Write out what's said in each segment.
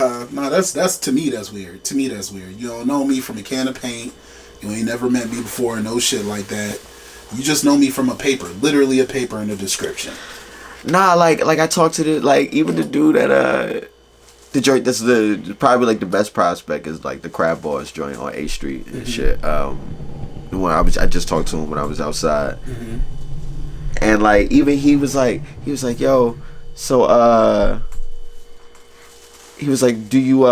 No, that's to me that's weird. To me that's weird. You don't know me from a can of paint. You ain't never met me before, no shit like that. You just know me from a paper, literally a paper in a description. Nah, like I talked to even the dude at the joint. This is probably like the best prospect is like the Crab Boss joint on 8th Street and shit. When I just talked to him when I was outside, and like even he was like yo, so he was like, do you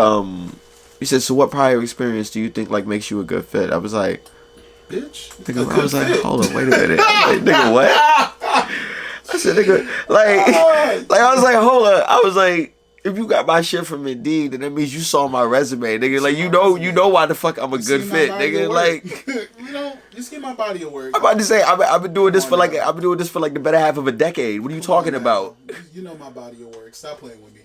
he said, so what prior experience do you think like makes you a good fit? I was like, bitch. Nigga, I was like, hold on, wait a minute. I'm like, nigga, what? I said, nigga, like I was like, hold up. I was like, if you got my shit from Indeed, then that means you saw my resume, nigga. Like you know why the fuck I'm a good fit, nigga. Like you see my body of work. I'm about to say I've been doing this for like the better half of a decade. What are you talking about? You know my body of work. Stop playing with me.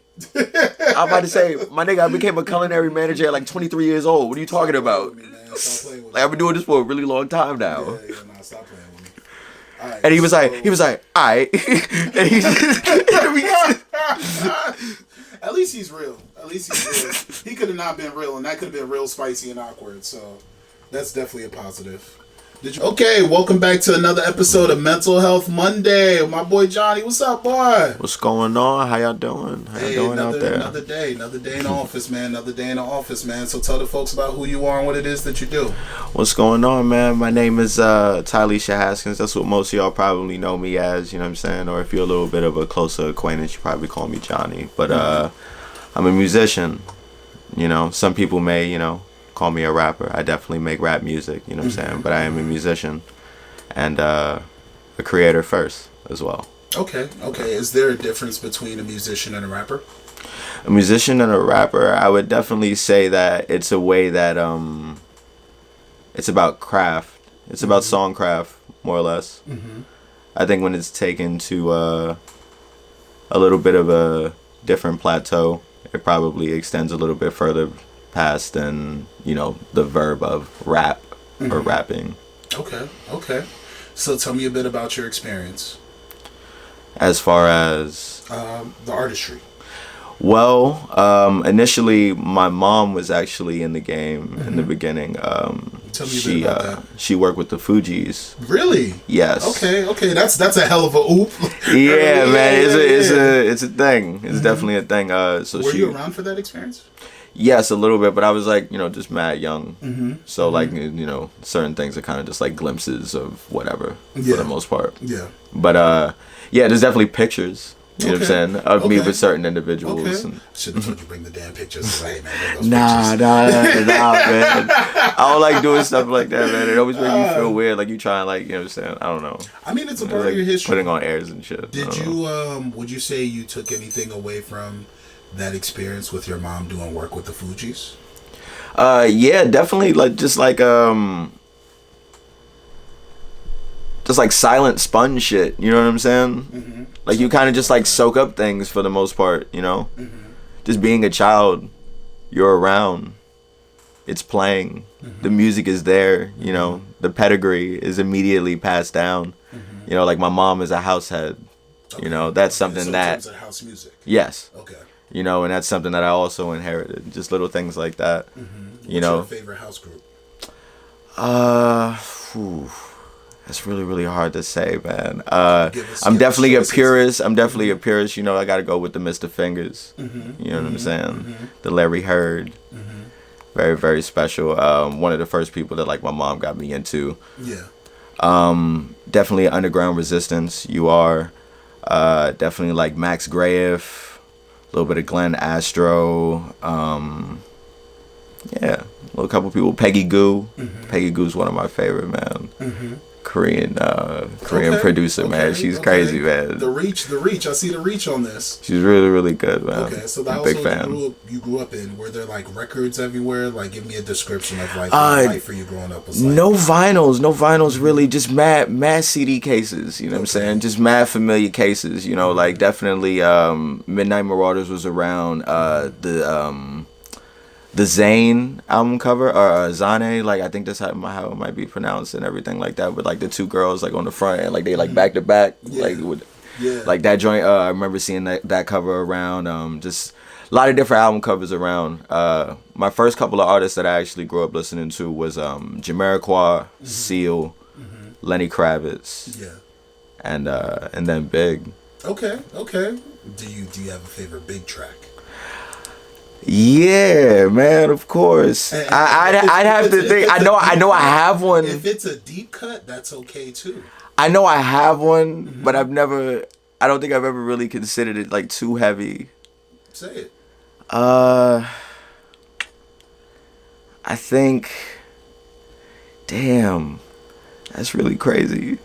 I'm about to say, my nigga, I became a culinary manager at like 23 years old. What are you talking about? Stop playing with me. Like I've been doing this for a really long time now. Yeah, nah, stop playing with me. Right, and he was like, alright. And he At least he's real. He could have not been real, and that could have been real spicy and awkward. So that's definitely a positive. Okay, welcome back to another episode of Mental Health Monday. My boy Johnny, what's up, boy? What's going on? How y'all doing? How y'all doing out there? Another day in the office, man. So tell the folks about who you are and what it is that you do. What's going on, man? My name is Tylisha Haskins. That's what most of y'all probably know me as, you know what I'm saying? Or if you're a little bit of a closer acquaintance, you probably call me Johnny. But I'm a musician. You know, some people may, call me a rapper. I definitely make rap music, you know what I'm saying? But I am a musician and a creator first as well. Okay. Is there a difference between a musician and a rapper? A musician and a rapper, I would definitely say that it's a way that it's about craft. It's about songcraft, more or less. I think when it's taken to a little bit of a different plateau, it probably extends a little bit further past than the verb of rap or rapping. Okay. So tell me a bit about your experience. As far as the artistry. Well, initially my mom was actually in the game in the beginning. Tell me a bit about that. She worked with the Fugees. Really? Yes. Okay. That's a hell of a oop. Yeah, man. It's a thing. It's definitely a thing. So were you around for that experience? Yes, a little bit, but I was like, just mad young. So like, certain things are kind of just like glimpses of whatever for the most part. Yeah. But there's definitely pictures. You know what I'm saying? Of me with certain individuals. Okay. Should have told you bring the damn pictures. Hey, man, those nah, pictures. man. I don't like doing stuff like that, man. It always makes me feel weird. Like you try and like, you know what I'm saying? I don't know. I mean, it's a part of your history. Putting on airs and shit. Did you, would you say you took anything away from that experience with your mom doing work with the Fugees? Yeah, definitely. Just like silent sponge shit. You know what I'm saying? Like you kind of just like soak up things for the most part. Just being a child, you're around. It's playing. The music is there. The pedigree is immediately passed down. Like my mom is a house head. Okay. That's something so that. In terms of house music. Yes. Okay. And that's something that I also inherited. Just little things like that. What's your favorite house group? That's really, really hard to say, man. I'm definitely a purist. I gotta go with the Mr. Fingers. You know what I'm saying? The Larry Heard. Very, very special. One of the first people that like my mom got me into. Yeah. Definitely Underground Resistance. You are. Definitely like Max Graeff. A little bit of Glenn Astro. A little couple people. Peggy Goo. Peggy Goo's one of my favorite, man. Korean producer, man. She's crazy, man. The reach. I see the reach on this. She's really, really good, man. Okay, so the household you grew up in, were there like records everywhere? Like, give me a description of like what life for you growing up was like. No vinyls, really. Just mad CD cases. You know what I'm saying? Just mad familiar cases. Like definitely Midnight Marauders was around. The Zayn album cover, or Zane, like I think that's how it might be pronounced and everything like that. With like the two girls like on the front and like they like back to back, like with like that joint. I remember seeing that cover around. Just a lot of different album covers around. My first couple of artists that I actually grew up listening to was Jamiroquai, Seal, Lenny Kravitz, and then Big. Okay. Do you have a favorite Big track? Yeah, man, of course. I'd have to think. I know I have one. If it's a deep cut, that's okay too. I know I have one, but I don't think I've ever really considered it like too heavy. Say it. I think, damn, that's really crazy.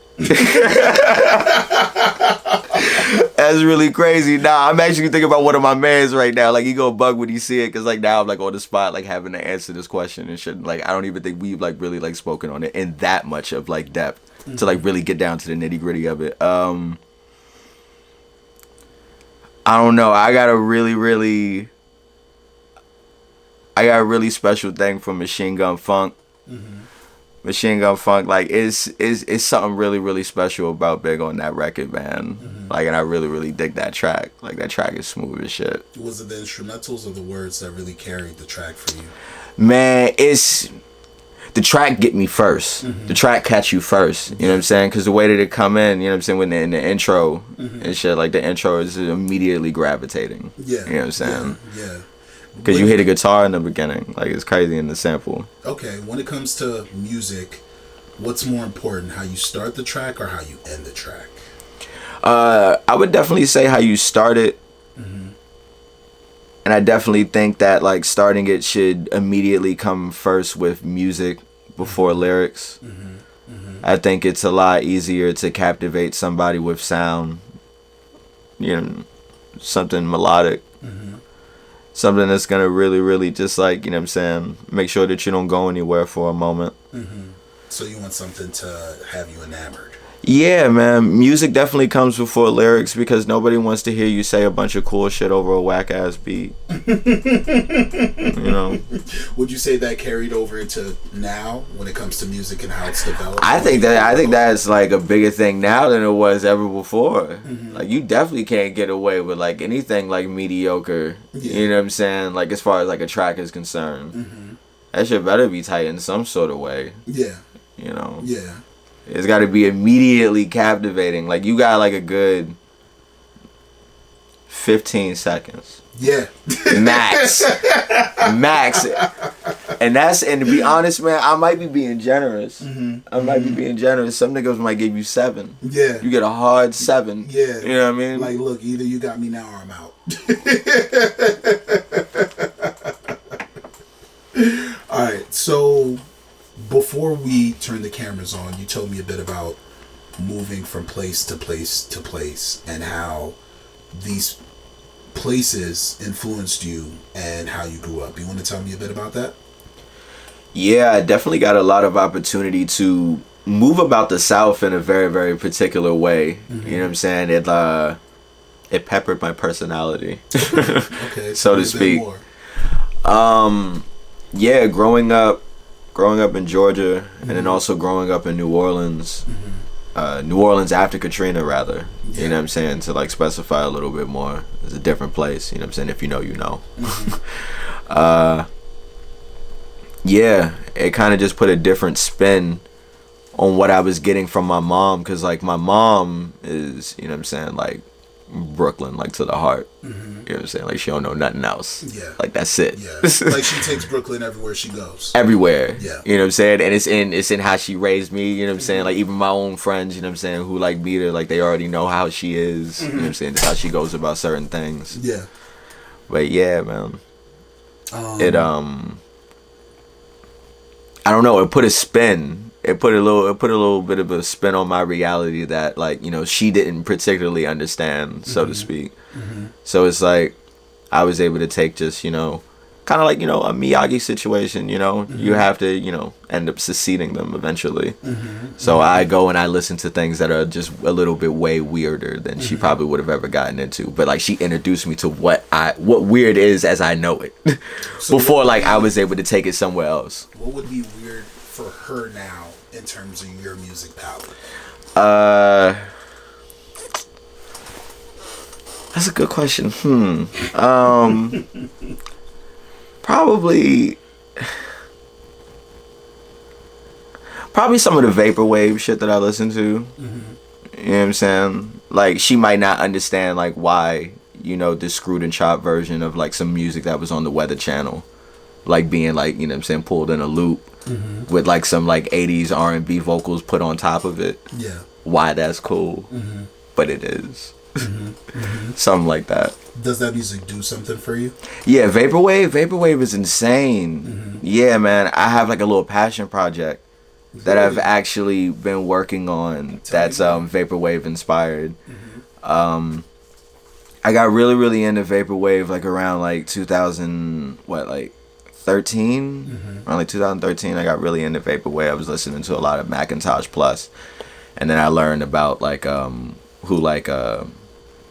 That's really crazy. Nah, I'm actually thinking about one of my mans right now. Like, he go bug when he see it, cause like now I'm like on the spot, like having to answer this question and shit. Like, I don't even think we've like really like spoken on it in that much of like depth to like really get down to the nitty gritty of it. I don't know. I got a really special thing from Machine Gun Funk. Machine Gun Funk, like, it's something really special about Big on that record, man. Like, and I really dig that track. Like, that track is smooth as shit. Was it the instrumentals or the words that really carried the track for you? Man, it's the track get me first. The track catch you first. You know what I'm saying? Because the way that it come in, you know what I'm saying, when in the intro and shit, like the intro is immediately gravitating. Yeah. You know what I'm saying? Yeah. Because you hear the guitar in the beginning. Like, it's crazy in the sample. Okay, when it comes to music, what's more important, how you start the track or how you end the track? I would definitely say how you start it. And I definitely think that, like, starting it should immediately come first with music before lyrics. I think it's a lot easier to captivate somebody with sound. You know, something melodic. Something that's going to really just, like, you know what I'm saying, make sure that you don't go anywhere for a moment. So you want something to have you enamored? Yeah, man. Music definitely comes before lyrics because nobody wants to hear you say a bunch of cool shit over a whack-ass beat. You know? Would you say that carried over into now when it comes to music and how it's developed? I think that's like a bigger thing now than it was ever before. Like, you definitely can't get away with like anything like mediocre. You know what I'm saying? Like, as far as like a track is concerned. That shit better be tight in some sort of way. Yeah. You know? Yeah. It's got to be immediately captivating. Like, you got like a good 15 seconds. Yeah. Max. And to be honest, man, I might be being generous. I might be being generous. Some niggas might give you 7. Yeah. You get a hard 7. Yeah. You know what I mean? Like, look, either you got me now or I'm out. All right, so before we turn the cameras on, you told me a bit about moving from place to place to place and how these places influenced you and how you grew up. You want to tell me a bit about that? Yeah, I definitely got a lot of opportunity to move about the South in a very particular way. You know what I'm saying? It peppered my personality. Okay, so to speak. Yeah, growing up in Georgia, and then also growing up in New Orleans. New Orleans after Katrina, rather. Yeah. You know what I'm saying? To like specify a little bit more. It's a different place, you know what I'm saying? If you know, you know. Yeah, it kind of just put a different spin on what I was getting from my mom, because like my mom is, you know what I'm saying, like Brooklyn, like to the heart. You know what I'm saying? Like, she don't know nothing else. Yeah. Like, that's it. Yeah. Like, she takes Brooklyn everywhere she goes. Everywhere. Yeah. You know what I'm saying? And it's in how she raised me, you know what I'm saying? Like, even my own friends, you know what I'm saying, who like meet her, like, they already know how she is. You know what I'm saying? Just how she goes about certain things. Yeah. But yeah, man. I don't know, it put a spin. It put a little bit of a spin on my reality that, like, you know, she didn't particularly understand, so to speak. So it's like I was able to take just, you know, kind of like, you know, a Miyagi situation, you know. You have to, you know, end up succeeding them eventually. So I go and I listen to things that are just a little bit way weirder than she probably would have ever gotten into. But like, she introduced me to what weird is as I know it. So before like I was able to take it somewhere else. What would be weird for her now in terms of your music palette? That's a good question. Probably some of the vaporwave shit that I listen to. You know what I'm saying? Like, she might not understand like why, this screwed and chopped version of like some music that was on the Weather Channel, like being like, you know what I'm saying, pulled in a loop with like some like 80s R&B vocals put on top of it. Yeah. Why that's cool. But it is. Something like that. Does that music do something for you? Yeah, vaporwave is insane. Yeah, man, I have like a little passion project that I've actually been working on that's vaporwave inspired. I got really into vaporwave like around like 2013. Around like 2013, I got really into vaporwave. I was listening to a lot of Macintosh Plus, and then I learned about like who like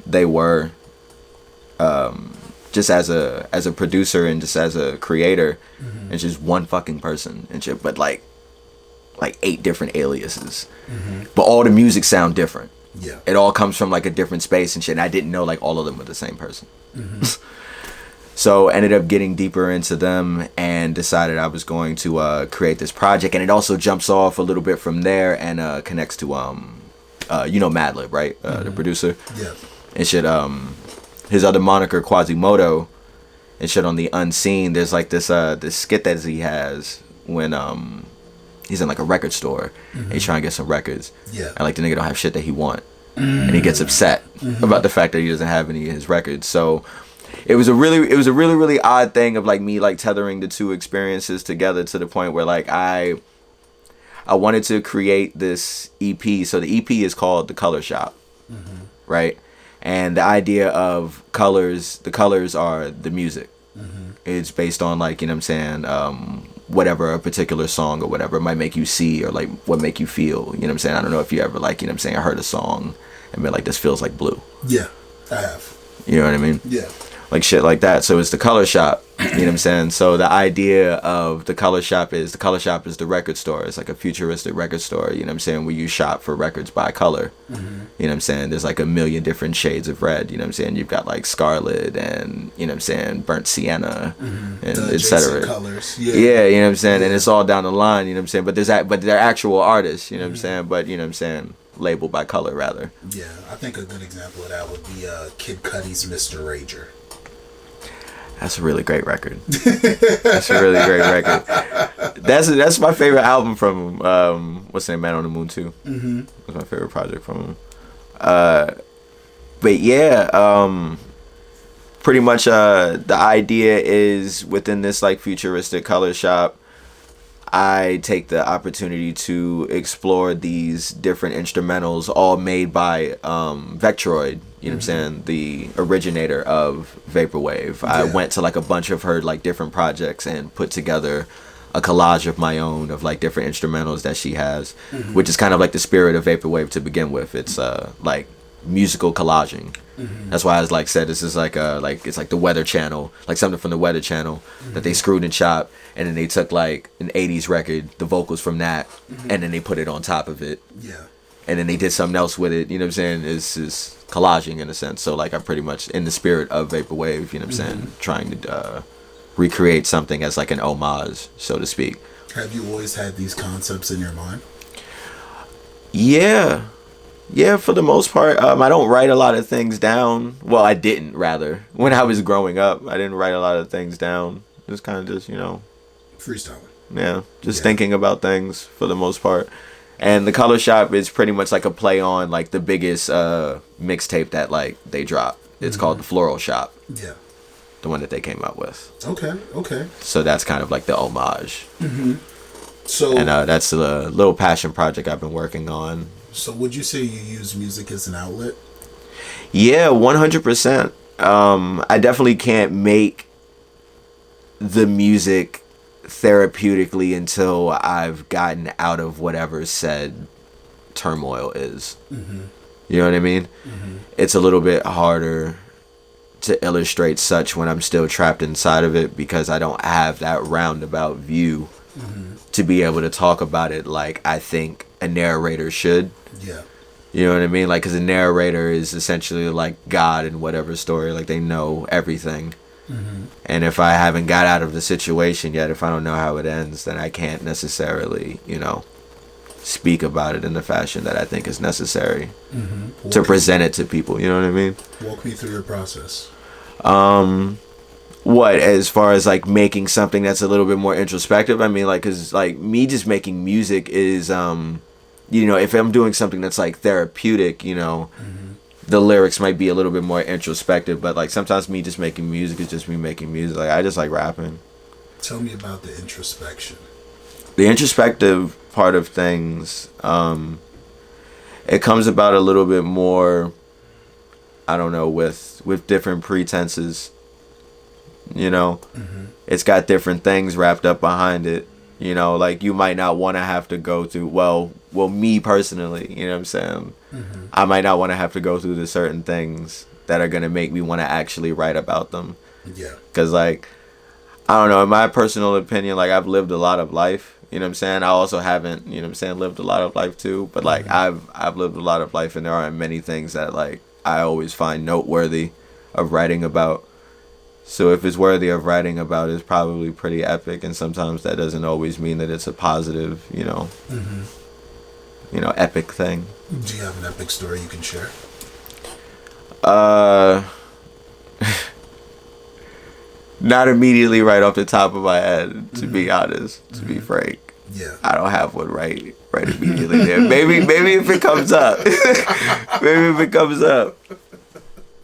they were, just as a producer and just as a creator, and just one fucking person and shit, but like 8 different aliases, but all the music sound different. Yeah, it all comes from like a different space and shit, and I didn't know like all of them were the same person. So ended up getting deeper into them and decided I was going to create this project, and it also jumps off a little bit from there and connects to Madlib, right? The producer. Yeah. And shit, his other moniker Quasimodo and shit on the Unseen. There's like this skit that he has when he's in like a record store and he's trying to get some records. Yeah. And like the nigga don't have shit that he want. And he gets upset about the fact that he doesn't have any of his records. So it was a really odd thing of like me like tethering the two experiences together to the point where like I wanted to create this EP. So the EP is called The Color Shop. Right? And the idea of colors, the colors are the music. It's based on like, you know what I'm saying, whatever a particular song or whatever might make you see, or like what make you feel. You know what I'm saying? I don't know if you ever like, you know what I'm saying, I heard a song and been like, this feels like blue. Yeah, I have. You know what I mean? Yeah. Like shit like that. So it's The Color Shop. You know what I'm saying? So the idea of The Color Shop is the record store. It's like a futuristic record store, you know what I'm saying, where you shop for records by color. You know what I'm saying? There's like a million different shades of red, you know what I'm saying? You've got like scarlet and, you know what I'm saying, burnt sienna and etc. colors. Yeah, you know what I'm saying? And it's all down the line, you know what I'm saying? But they're actual artists, you know what I'm saying? But you know what I'm saying? Labeled by color rather. Yeah, I think a good example of that would be Kid Cudi's Mr. Rager. That's a really great record. That's a really great record. That's my favorite album from him. What's the name? Man on the Moon 2. That's my favorite project from him. But yeah, pretty much the idea is within this like futuristic color shop, I take the opportunity to explore these different instrumentals all made by Vectroid. You know what I'm saying? The originator of Vaporwave. Yeah. I went to like a bunch of her like different projects and put together a collage of my own of like different instrumentals that she has, which is kind of like the spirit of Vaporwave to begin with. It's like musical collaging. That's why I was like said this is like it's like the Weather Channel, like something from the Weather Channel that they screwed and chopped, and then they took like an 80s record, the vocals from that, and then they put it on top of it. Yeah. And then they did something else with it, you know what I'm saying? It's collaging in a sense. So like I'm pretty much in the spirit of Vaporwave, you know what I'm saying? Trying to recreate something as like an homage, so to speak. Have you always had these concepts in your mind? Yeah, for the most part. I don't write a lot of things down. Well, I didn't, rather. When I was growing up, I didn't write a lot of things down. Just kind of just, freestyling. Yeah, just thinking about things for the most part. And The Color Shop is pretty much like a play on like the biggest mixtape that like they dropped. It's called The Floral Shop. Yeah. The one that they came out with. Okay. So that's kind of like the homage. So and that's a little passion project I've been working on. So would you say you use music as an outlet? Yeah, 100%. I definitely can't make the music therapeutically until I've gotten out of whatever said turmoil is. You know what I mean? It's a little bit harder to illustrate such when I'm still trapped inside of it, because I don't have that roundabout view to be able to talk about it like I think a narrator should. Yeah. You know what I mean? Like, because the narrator is essentially like God in whatever story. Like, they know everything. And if I haven't got out of the situation yet, if I don't know how it ends, then I can't necessarily, speak about it in the fashion that I think is necessary to present it to people. You know what I mean? Walk me through your process. What, as far as like making something that's a little bit more introspective? I mean, like, because like me just making music is, if I'm doing something that's like therapeutic, the lyrics might be a little bit more introspective, but like sometimes me just making music is just me making music. Like, I just like rapping. Tell me about the introspection. The introspective part of things, it comes about a little bit more, I don't know, with different pretenses. It's got different things wrapped up behind it. Like, you might not want to have to go through, well, me personally, you know what I'm saying? I might not want to have to go through the certain things that are going to make me want to actually write about them. Yeah. Because, like, I don't know, in my personal opinion, like, I've lived a lot of life, you know what I'm saying? I also haven't, lived a lot of life too. But, like, I've lived a lot of life, and there aren't many things that, like, I always find noteworthy of writing about. So if it's worthy of writing about, it's probably pretty epic, and sometimes that doesn't always mean that it's a positive, epic thing. Do you have an epic story you can share? Not immediately right off the top of my head, to be honest, to be frank. Yeah. I don't have one right immediately there. Maybe if it comes up. Maybe if it comes up.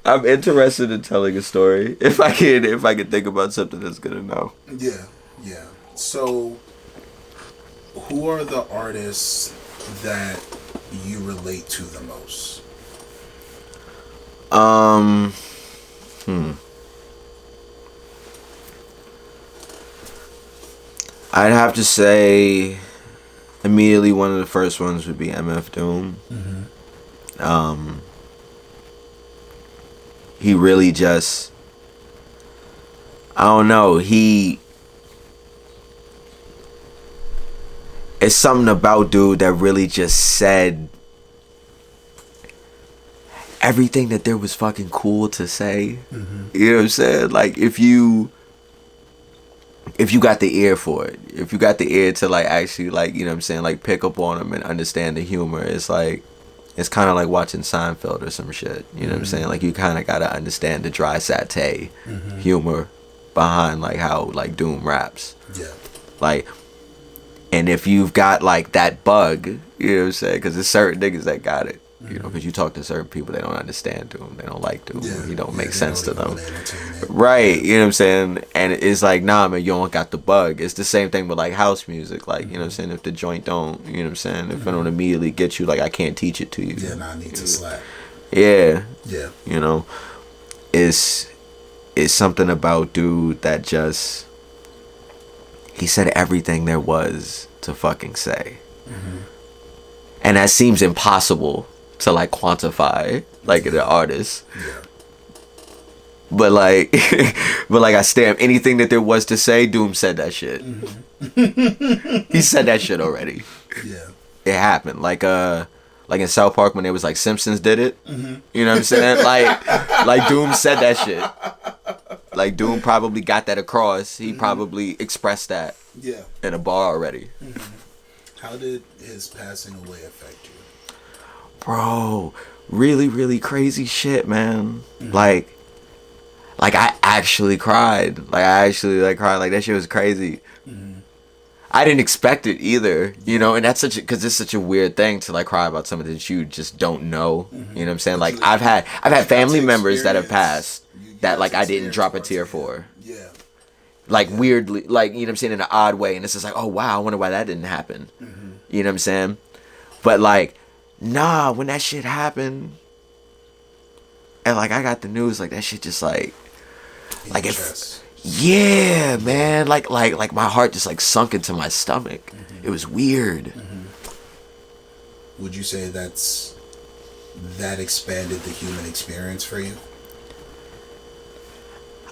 I'm interested in telling a story if I can think about something that's good enough. Yeah. So, who are the artists that you relate to the most? I'd have to say immediately one of the first ones would be MF Doom. He really just, I don't know, it's something about dude that really just said everything that there was fucking cool to say. You know what I'm saying? Like, if you got the ear for it, if you got the ear to like actually like, you know what I'm saying, like pick up on them and understand the humor, it's like, it's kind of like watching Seinfeld or some shit. You know what I'm saying? Like, you kind of got to understand the dry satire humor behind like how like Doom raps. Yeah. Like, and if you've got like that bug, you know what I'm saying? Because there's certain niggas that got it. You know, because you talk to certain people, they don't understand Doom. They don't like Doom. Yeah. He don't make sense to them. Entertainment. Right. You know what I'm saying? And it's like, nah, man, you don't got the bug. It's the same thing with like house music. Like, you know what I'm saying? If the joint don't, you know what I'm saying? If I don't immediately get you, like, I can't teach it to you. Yeah, I need to slap. Yeah. Yeah. You know, it's something about dude that just, he said everything there was to fucking say. And that seems impossible to like quantify like an artist. Yeah. But like I stamp anything that there was to say, Doom said that shit. He said that shit already. Yeah. It happened. Like in South Park when it was like Simpsons did it. You know what I'm saying? Like Doom said that shit. Like Doom probably got that across. He probably expressed that. Yeah. In a bar already. How did his passing away affect you? Bro, really, really crazy shit, man. Like I actually cried. Like I actually cried. Like that shit was crazy. I didn't expect it either, you know, and that's because it's such a weird thing to like cry about something that you just don't know. You know what I'm saying? Like I've had family members that have passed that like I didn't drop a tear for. Yeah. Like weirdly, like, you know what I'm saying, in an odd way, and it's just like, oh wow, I wonder why that didn't happen. You know what I'm saying? But like, nah, when that shit happened, and like I got the news, like that shit just like if, yeah, man, like my heart just like sunk into my stomach. It was weird. Would you say that expanded the human experience for you?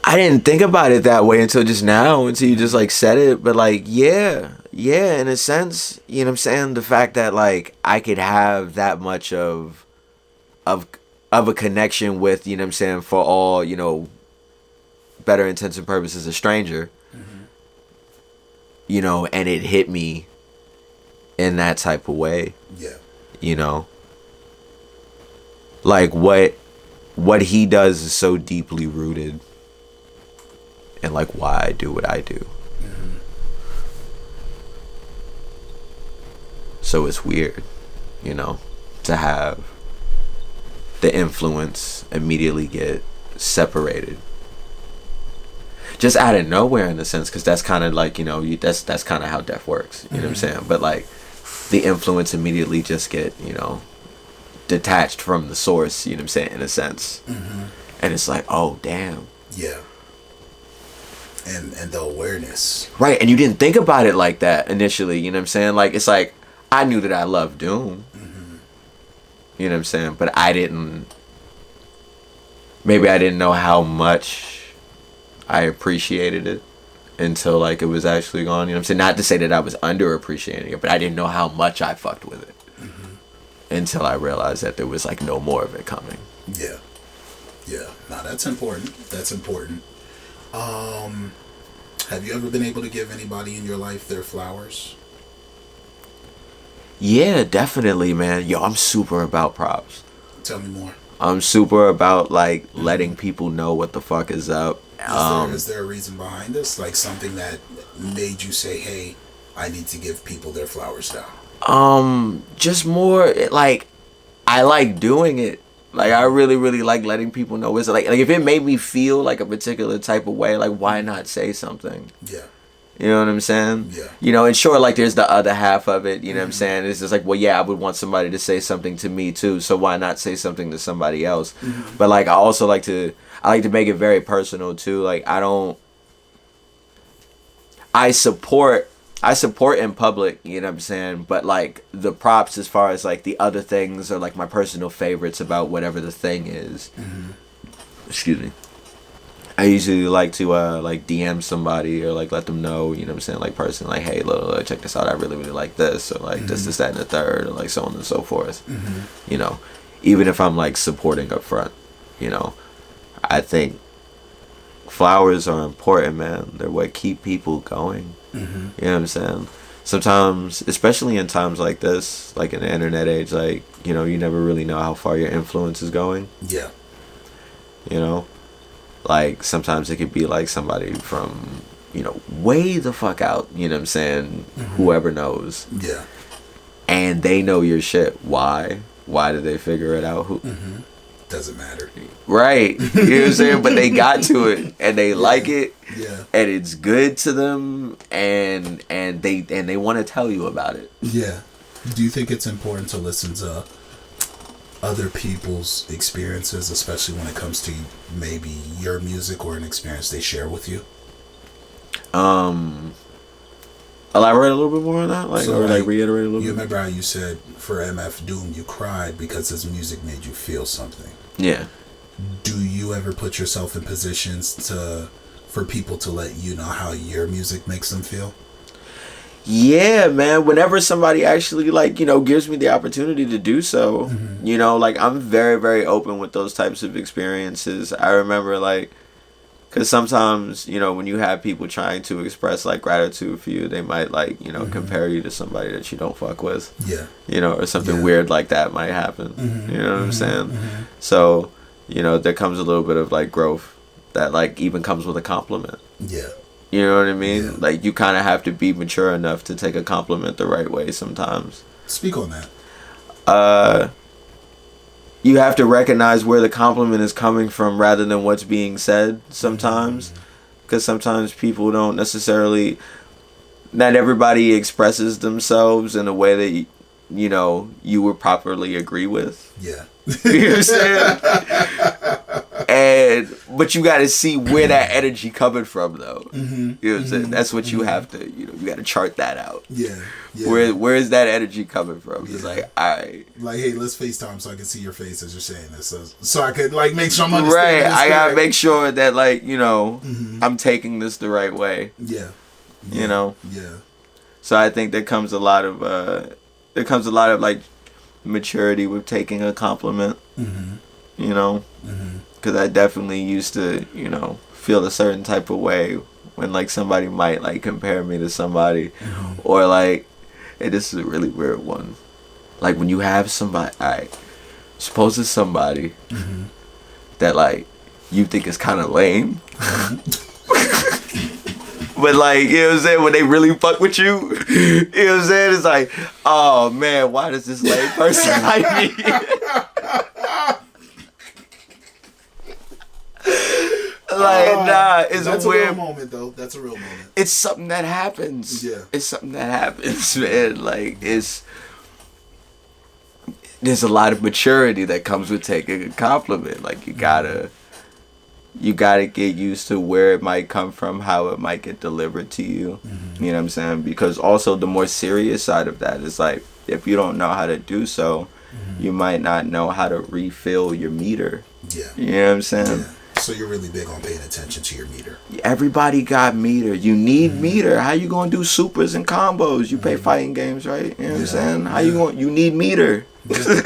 I didn't think about it that way until just now, until you just like said it. But like, yeah, in a sense, you know what I'm saying? The fact that like I could have that much of of a connection with, you know what I'm saying, for all, better intents and purposes, a stranger. And it hit me in that type of way. Yeah. Like what he does is so deeply rooted in like why I do what I do. So it's weird, to have the influence immediately get separated. Just out of nowhere, in a sense, because that's kind of like, that's kind of how death works. You know what I'm saying? But like, the influence immediately just get, detached from the source. You know what I'm saying? In a sense, and it's like, oh damn. Yeah. And the awareness. Right, and you didn't think about it like that initially. You know what I'm saying? Like, it's like I knew that I loved Doom. You know what I'm saying? But maybe I didn't know how much I appreciated it until like it was actually gone. You know what I'm saying? Not to say that I was underappreciating it, but I didn't know how much I fucked with it until I realized that there was like no more of it coming. Yeah. Now that's important. Have you ever been able to give anybody in your life their flowers? Yeah, definitely, man. Yo, I'm super about props. Tell me more. I'm super about like letting people know what the fuck is up. Is there a reason behind this? Like something that made you say, "Hey, I need to give people their flowers now." Just more like I like doing it. Like I really, really like letting people know. It's like if it made me feel like a particular type of way, like why not say something? Yeah. You know what I'm saying? Yeah. And sure, like there's the other half of it, you know what I'm saying? It's just like, well, yeah, I would want somebody to say something to me too, so why not say something to somebody else? But like I also like to make it very personal too. Like I support in public, you know what I'm saying? But like the props as far as like the other things are like my personal favorites about whatever the thing is. Excuse me. I usually like to like DM somebody or like let them know, you know what I'm saying, like personally, like, hey, look, check this out, I really, really like this, or like this, that, and the third, or like so on and so forth. Even if I'm like supporting up front, I think flowers are important, man. They're what keep people going. You know what I'm saying? Sometimes, especially in times like this, like in the internet age, like, you never really know how far your influence is going. Yeah. Like sometimes it could be like somebody from, way the fuck out, you know what I'm saying? Whoever knows. Yeah. And they know your shit. Why? Why did they figure it out? Doesn't matter. Right. You know what I'm saying? But they got to it and they like it. Yeah. And it's good to them and they want to tell you about it. Yeah. Do you think it's important to listen to other people's experiences, especially when it comes to maybe your music or an experience they share with you? Elaborate a little bit more on that, like reiterate a little bit. You remember how you said for MF Doom you cried because his music made you feel something? Yeah. Do you ever put yourself in positions for people to let you know how your music makes them feel? Yeah, man. Whenever somebody actually gives me the opportunity to do so, I'm very, very open with those types of experiences. I remember because sometimes, when you have people trying to express gratitude for you, they might compare you to somebody that you don't fuck with. Yeah. Or something weird like that might happen. You know what I'm saying? So, there comes a little bit of growth that even comes with a compliment. Yeah. You know what I mean? Yeah. You kind of have to be mature enough to take a compliment the right way sometimes. Speak on that. You have to recognize where the compliment is coming from rather than what's being said sometimes. Because sometimes people don't necessarily... Not everybody expresses themselves in a way that, you would properly agree with. Yeah. You know what I'm saying? But you got to see where that energy coming from, though. You know what I'm saying? That's what you have to, you got to chart that out. Yeah. Where is that energy coming from? Yeah. It's all right. Hey, let's FaceTime so I can see your face as you're saying this. So I could, make sure I'm understanding. Right. I got to make sure that, I'm taking this the right way. Yeah. Yeah. Yeah. So I think there comes a lot of maturity with taking a compliment. Mm-hmm. You know, because I definitely used to, you know, feel a certain type of way when like somebody might like compare me to somebody, or like, hey, this is a really weird one. Like when you have somebody, alright, suppose it's somebody that like you think is kind of lame. But like, you know what I'm saying, when they really fuck with you, you know what I'm saying, it's like, oh man, why does this lame person like me? Like, nah, it's that's a weird real moment though. That's a real moment. It's something that happens. Yeah. It's something that happens, man. Like, there's a lot of maturity that comes with taking a compliment. Like, you gotta get used to where it might come from, how it might get delivered to you. You know what I'm saying? Because also the more serious side of that is like, if you don't know how to do so, you might not know how to refill your meter. Yeah. You know what I'm saying? Yeah. So you're really big on paying attention to your meter. Everybody got meter. You need meter. How you gonna do supers and combos? You play fighting games, right? You know what I'm saying? How you need meter. Yeah.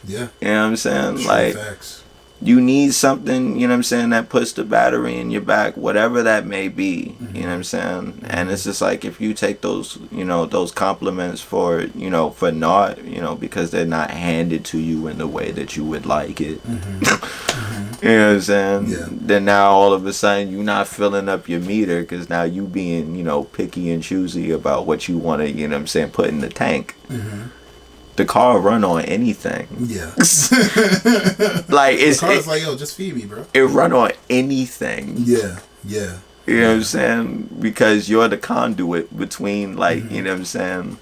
Yeah. You know what I'm saying? True like facts. You need something, you know what I'm saying, that puts the battery in your back, whatever that may be, you know what I'm saying? And it's just like, if you take those, you know, those compliments for, you know, for naught, you know, because they're not handed to you in the way that you would like it. You know what I'm saying? Yeah. Then now all of a sudden you're not filling up your meter because now you being, you know, picky and choosy about what you want to, you know what I'm saying, put in the tank. The car run on anything. Yeah. Like, the car's like, yo, just feed me, bro. It run on anything. Yeah. Yeah. You know what I'm saying? Because you're the conduit between, like, you know what I'm saying,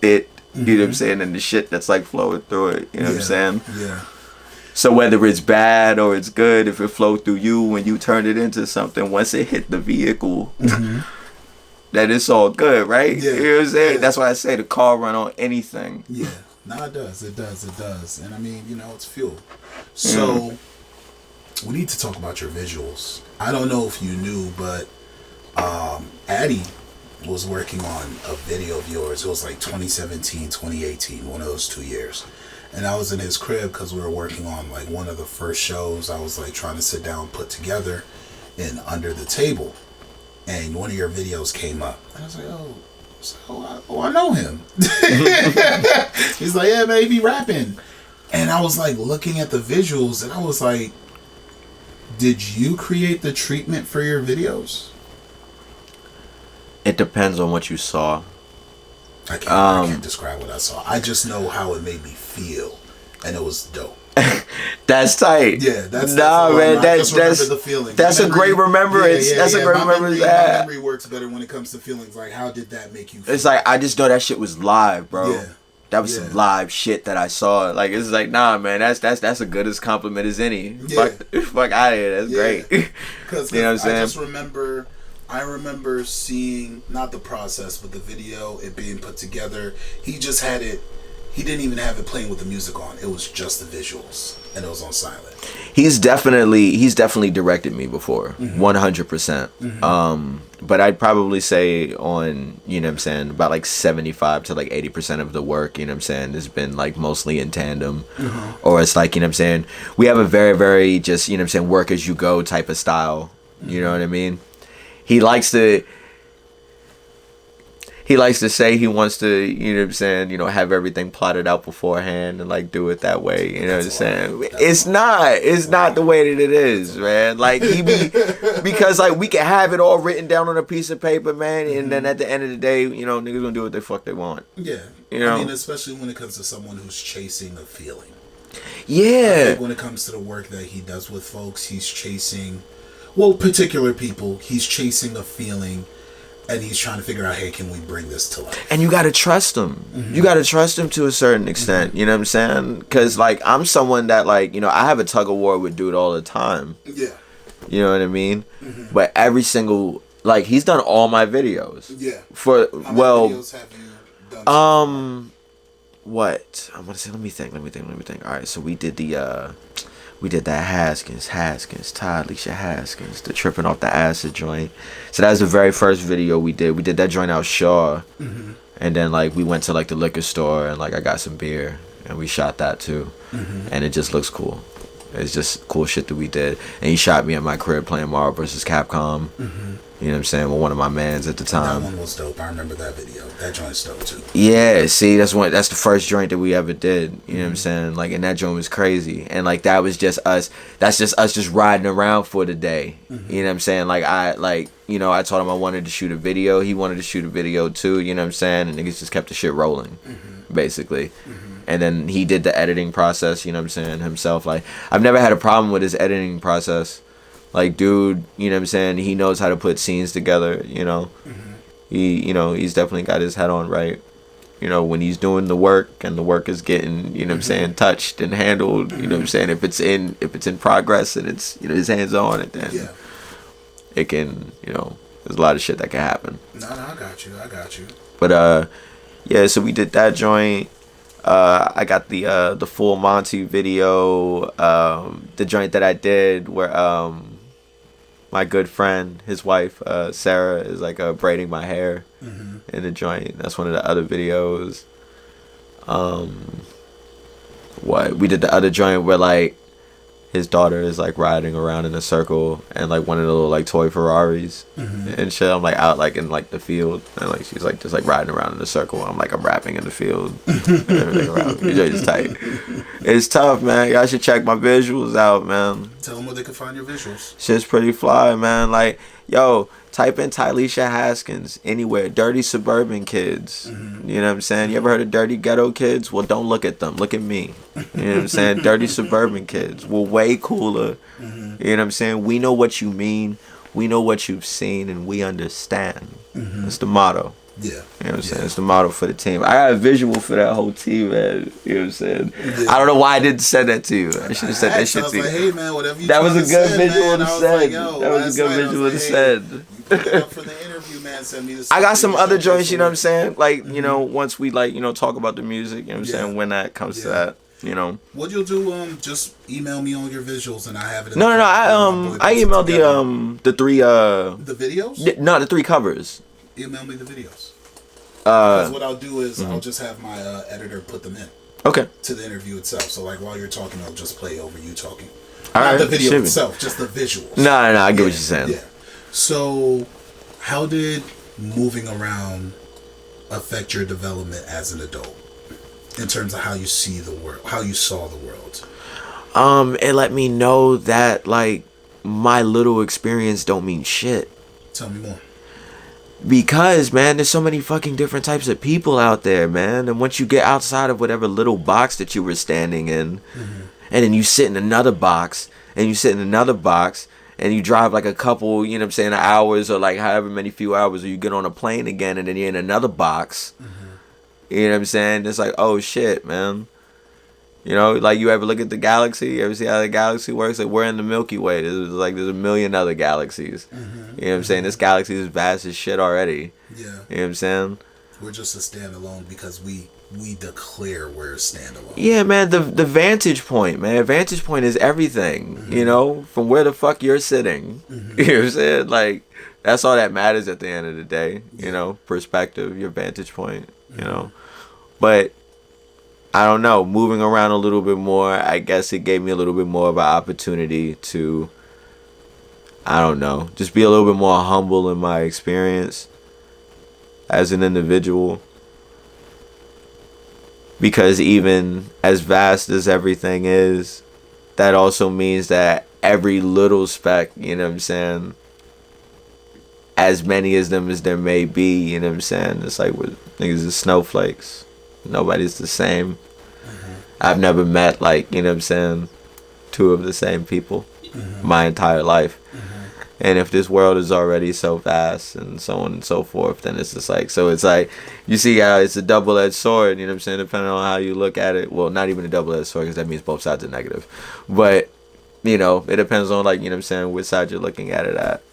you know what I'm saying, and the shit that's like flowing through it. You know what I'm saying? Yeah. So whether it's bad or it's good, if it flowed through you when you turn it into something, once it hit the vehicle, that it's all good, right? Yeah. You know what I'm saying? Yeah. That's why I say the car run on anything. Yeah. No, it does. It does. It does. And I mean, you know, it's fuel. So we need to talk about your visuals. I don't know if you knew, but Addy was working on a video of yours. It was like 2017, 2018, one of those 2 years. And I was in his crib because we were working on like one of the first shows I was like trying to sit down and put together in Under the Table. And one of your videos came up. And I was like, I know him. He's like, yeah, man, he be rapping. And I was like looking at the visuals and I was like, did you create the treatment for your videos? It depends on what you saw. I can't describe what I saw. I just know how it made me feel. And it was dope. That's tight. Yeah, that's man. That's the feeling. That's a great remembrance. That's a great remembrance. My memory works better when it comes to feelings. Like, how did that make you feel? It's like, I just know that shit was live, bro. Yeah. That was some live shit that I saw. Like, it's like, nah, man, that's a good as compliment as any. Yeah. Fuck out of here. That's great. Because you know what I'm saying? I remember seeing, not the process, but the video, it being put together. He just had it. He didn't even have it playing with the music on. It was just the visuals, and it was on silent. He's definitely directed me before, 100%. But I'd probably say on, you know what I'm saying, about like 75 to like 80% of the work, you know what I'm saying, has been like mostly in tandem. Or it's like, you know what I'm saying, we have a very, very just, you know what I'm saying, work as you go type of style. You know what I mean? He likes to say he wants to, you know what I'm saying, you know, have everything plotted out beforehand and like do it that way. You know what I'm saying? It's not the way that it is, man. Like, because like we can have it all written down on a piece of paper, man, and then at the end of the day, you know, niggas gonna do what the fuck they want. Yeah. You know? I mean, especially when it comes to someone who's chasing a feeling. Yeah. I think when it comes to the work that he does with folks, he's chasing, particular people, he's chasing a feeling. And he's trying to figure out, hey, can we bring this to life? And you got to trust him. You got to trust him to a certain extent. You know what I'm saying? Because, like, I'm someone that, like, you know, I have a tug of war with dude all the time. Yeah. You know what I mean? But every single, like, he's done all my videos. Yeah. How many videos have you done? What? I'm going to say, let me think. All right, so we did that Haskins, Todd Alicia Haskins, the tripping off the acid joint. So that was the very first video we did. We did that joint out Shaw. And And then like we went to like the liquor store and like I got some beer and we shot that too. And it just looks cool. It's just cool shit that we did. And he shot me at my crib playing Marvel vs. Capcom. You know what I'm saying? With one of my mans at the time. That one was dope. I remember that video. That joint's dope too. Yeah, see, that's the first joint that we ever did. You know what I'm saying? Like, and that joint was crazy. And like that was just us. That's just us just riding around for the day. You know what I'm saying? Like I told him I wanted to shoot a video. He wanted to shoot a video too. You know what I'm saying? And niggas just kept the shit rolling, basically. And then he did the editing process. You know what I'm saying? Himself. Like I've never had a problem with his editing process. Like, dude, you know what I'm saying? He knows how to put scenes together, you know. He's definitely got his head on right. You know, when he's doing the work and the work is getting, you know what I'm saying, touched and handled, you know what I'm saying? If it's in progress and it's, you know, his hands on it, then it can, you know, there's a lot of shit that can happen. No, I got you. But yeah, so we did that joint. I got the full Monty video, the joint that I did where my good friend, his wife, Sarah, is like braiding my hair in the joint. That's one of the other videos. We did the other joint where like his daughter is like riding around in a circle and like one of the little like toy Ferraris and shit. I'm like out like in like the field and like she's like just like riding around in a circle. I'm rapping in the field and everything around me. It's tight. It's tough, man. Y'all should check my visuals out, man. Tell them where they can find your visuals. Shit's pretty fly, man. Like, yo, type in Tylisha Haskins anywhere. Dirty Suburban Kids. You know what I'm saying? You ever heard of Dirty Ghetto Kids? Well, don't look at them. Look at me. You know what I'm saying? Dirty Suburban Kids. We're way cooler. You know what I'm saying? We know what you mean. We know what you've seen, and we understand. That's the motto. Yeah. You know what I'm saying? It's the motto for the team. I got a visual for that whole team, man. You know what I'm saying? Yeah. I don't know why I didn't send that to you. I should have sent that shit to you. I was like, hey, man, whatever you That was a good visual to send. That was a good visual to send. You put it up for the interview, man. Send me this. I got some other joints, you know what I'm saying? Like, you know, once we like, you know, talk about the music, you know what I'm saying? When that comes to that, you know. What you'll do, just email me on your visuals and I have it. No. I emailed the three the videos? No, the 3 covers. Email me the videos. Because what I'll do is I'll just have my editor put them in. Okay. To the interview itself. So like while you're talking, I'll just play over you talking. All Not right, the video itself, just the visuals. No, I get what you're saying. Yeah. So how did moving around affect your development as an adult? In terms of how you see the world, how you saw the world? It let me know that like my little experience don't mean shit. Tell me more. Because, man, there's so many fucking different types of people out there, man. And once you get outside of whatever little box that you were standing in, and then you sit in another box, and you sit in another box, and you drive like a couple, you know what I'm saying, hours or like however many few hours, or you get on a plane again, and then you're in another box. You know what I'm saying? It's like, oh shit, man. You know, like you ever look at the galaxy? You ever see how the galaxy works? Like we're in the Milky Way. There's a million other galaxies. You know what I'm saying? This galaxy is vast as shit already. Yeah. You know what I'm saying? We're just a standalone because we declare we're a standalone. Yeah, man. The vantage point, man. Vantage point is everything. You know, from where the fuck you're sitting. You know what I'm saying? Like that's all that matters at the end of the day. You know, perspective, your vantage point. You know, but. I don't know, moving around a little bit more, I guess it gave me a little bit more of an opportunity to, I don't know, just be a little bit more humble in my experience as an individual. Because even as vast as everything is, that also means that every little speck, you know what I'm saying, as many as them as there may be, you know what I'm saying, it's like with niggas are snowflakes. Nobody's the same. I've never met like, you know what I'm saying, 2 of the same people my entire life. And if this world is already so vast and so on and so forth, then it's just like, so it's like, you see how it's a double-edged sword, you know what I'm saying, depending on how you look at it. Well, not even a double-edged sword, because that means both sides are negative. But, you know, it depends on like, you know what I'm saying, which side you're looking at it at.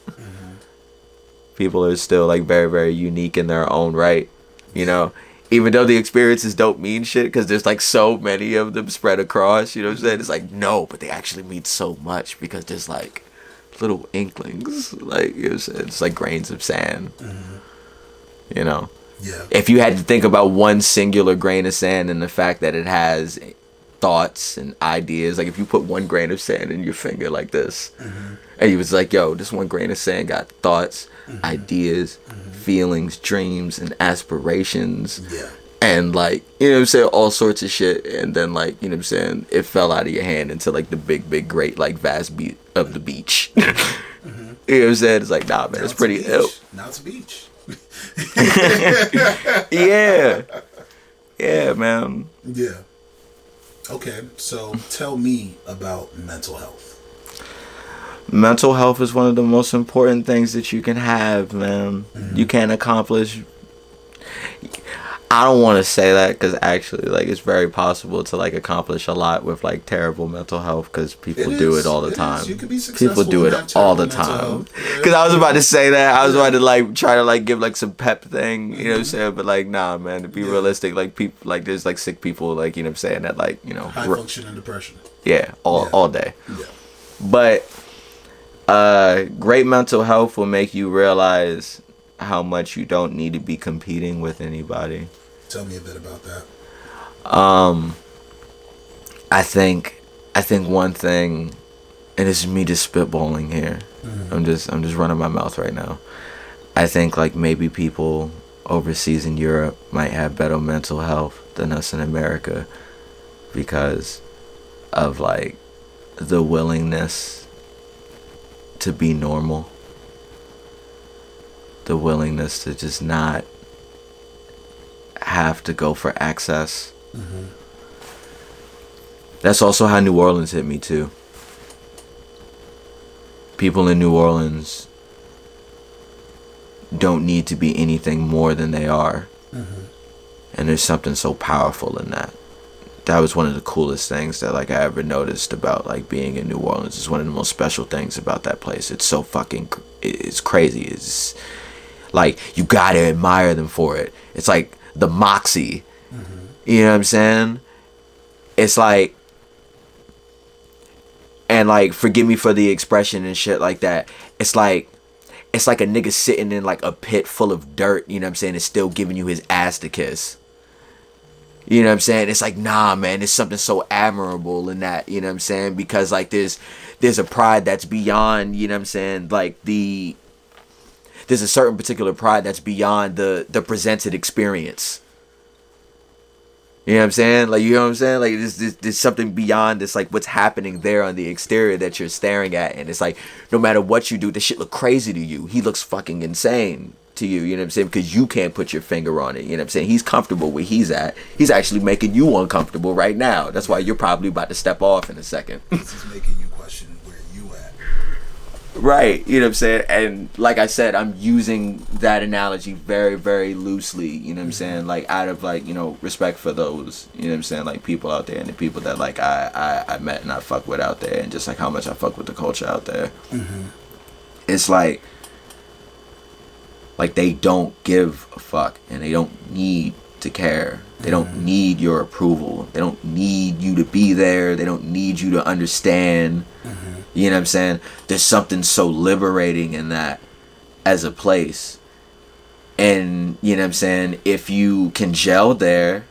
People are still like very, very unique in their own right, you know. Even though the experiences don't mean shit, because there's like so many of them spread across, you know what I'm saying? It's like, no, but they actually mean so much because there's like little inklings, like, you know what I'm saying? It's like grains of sand, you know? Yeah. If you had to think about one singular grain of sand and the fact that it has thoughts and ideas, like if you put one grain of sand in your finger like this, and you was like, yo, this one grain of sand got thoughts, ideas, feelings, dreams, and aspirations. Yeah. And like, you know what I'm saying, all sorts of shit. And then like, you know what I'm saying, it fell out of your hand into like the big, great, like vast beat of the beach. You know what I'm saying? It's like, nah, man, it's pretty ill. Now it's a beach. Yeah. Yeah, man. Yeah. Okay, so tell me about mental health. Mental health is one of the most important things that you can have, man. You can't accomplish. I don't want to say that because actually, like, it's very possible to like accomplish a lot with like terrible mental health because people do it all the time. You could be successful. People do it all the time. Because I was about to say that. I was about to like try to like give like some pep thing, you know what I'm saying? But like, nah, man. To be realistic, like people, like there's like sick people, like you know what I'm saying, that like high function and depression. Yeah, all day. Yeah. But great mental health will make you realize how much you don't need to be competing with anybody. Tell me a bit about that. I think one thing, and this is me just spitballing here. I'm just running my mouth right now. I think like maybe people overseas in Europe might have better mental health than us in America because of like the willingness to be normal. The willingness to just not have to go for access. That's also how New Orleans hit me too. People in New Orleans don't need to be anything more than they are. And there's something so powerful in that. That was one of the coolest things that like I ever noticed about like being in New Orleans. It's one of the most special things about that place. It's so fucking, it's crazy. It's like, you gotta admire them for it. It's like the moxie. You know what I'm saying? It's like, and like, forgive me for the expression and shit like that. It's like a nigga sitting in like a pit full of dirt, you know what I'm saying, and still giving you his ass to kiss. You know what I'm saying? It's like, nah, man, there's something so admirable in that, you know what I'm saying? Because like there's a pride that's beyond, you know what I'm saying, like there's a certain particular pride that's beyond the presented experience. You know what I'm saying? Like, you know what I'm saying? Like, there's something beyond this, like, what's happening there on the exterior that you're staring at. And it's like, no matter what you do, this shit look crazy to you. He looks fucking insane to you, you know what I'm saying? Because you can't put your finger on it, you know what I'm saying? He's comfortable where he's at. He's actually making you uncomfortable right now. That's why you're probably about to step off in a second. This is making you question where you at. Right, you know what I'm saying? And like I said, I'm using that analogy very, very loosely, you know what I'm saying? Like, out of, like, you know, respect for those, you know what I'm saying? Like, people out there and the people that, like, I met and I fuck with out there, and just, like, how much I fuck with the culture out there. It's like, they don't give a fuck, and they don't need to care. They don't need your approval. They don't need you to be there. They don't need you to understand. You know what I'm saying? There's something so liberating in that as a place. And, you know what I'm saying, if you can gel there,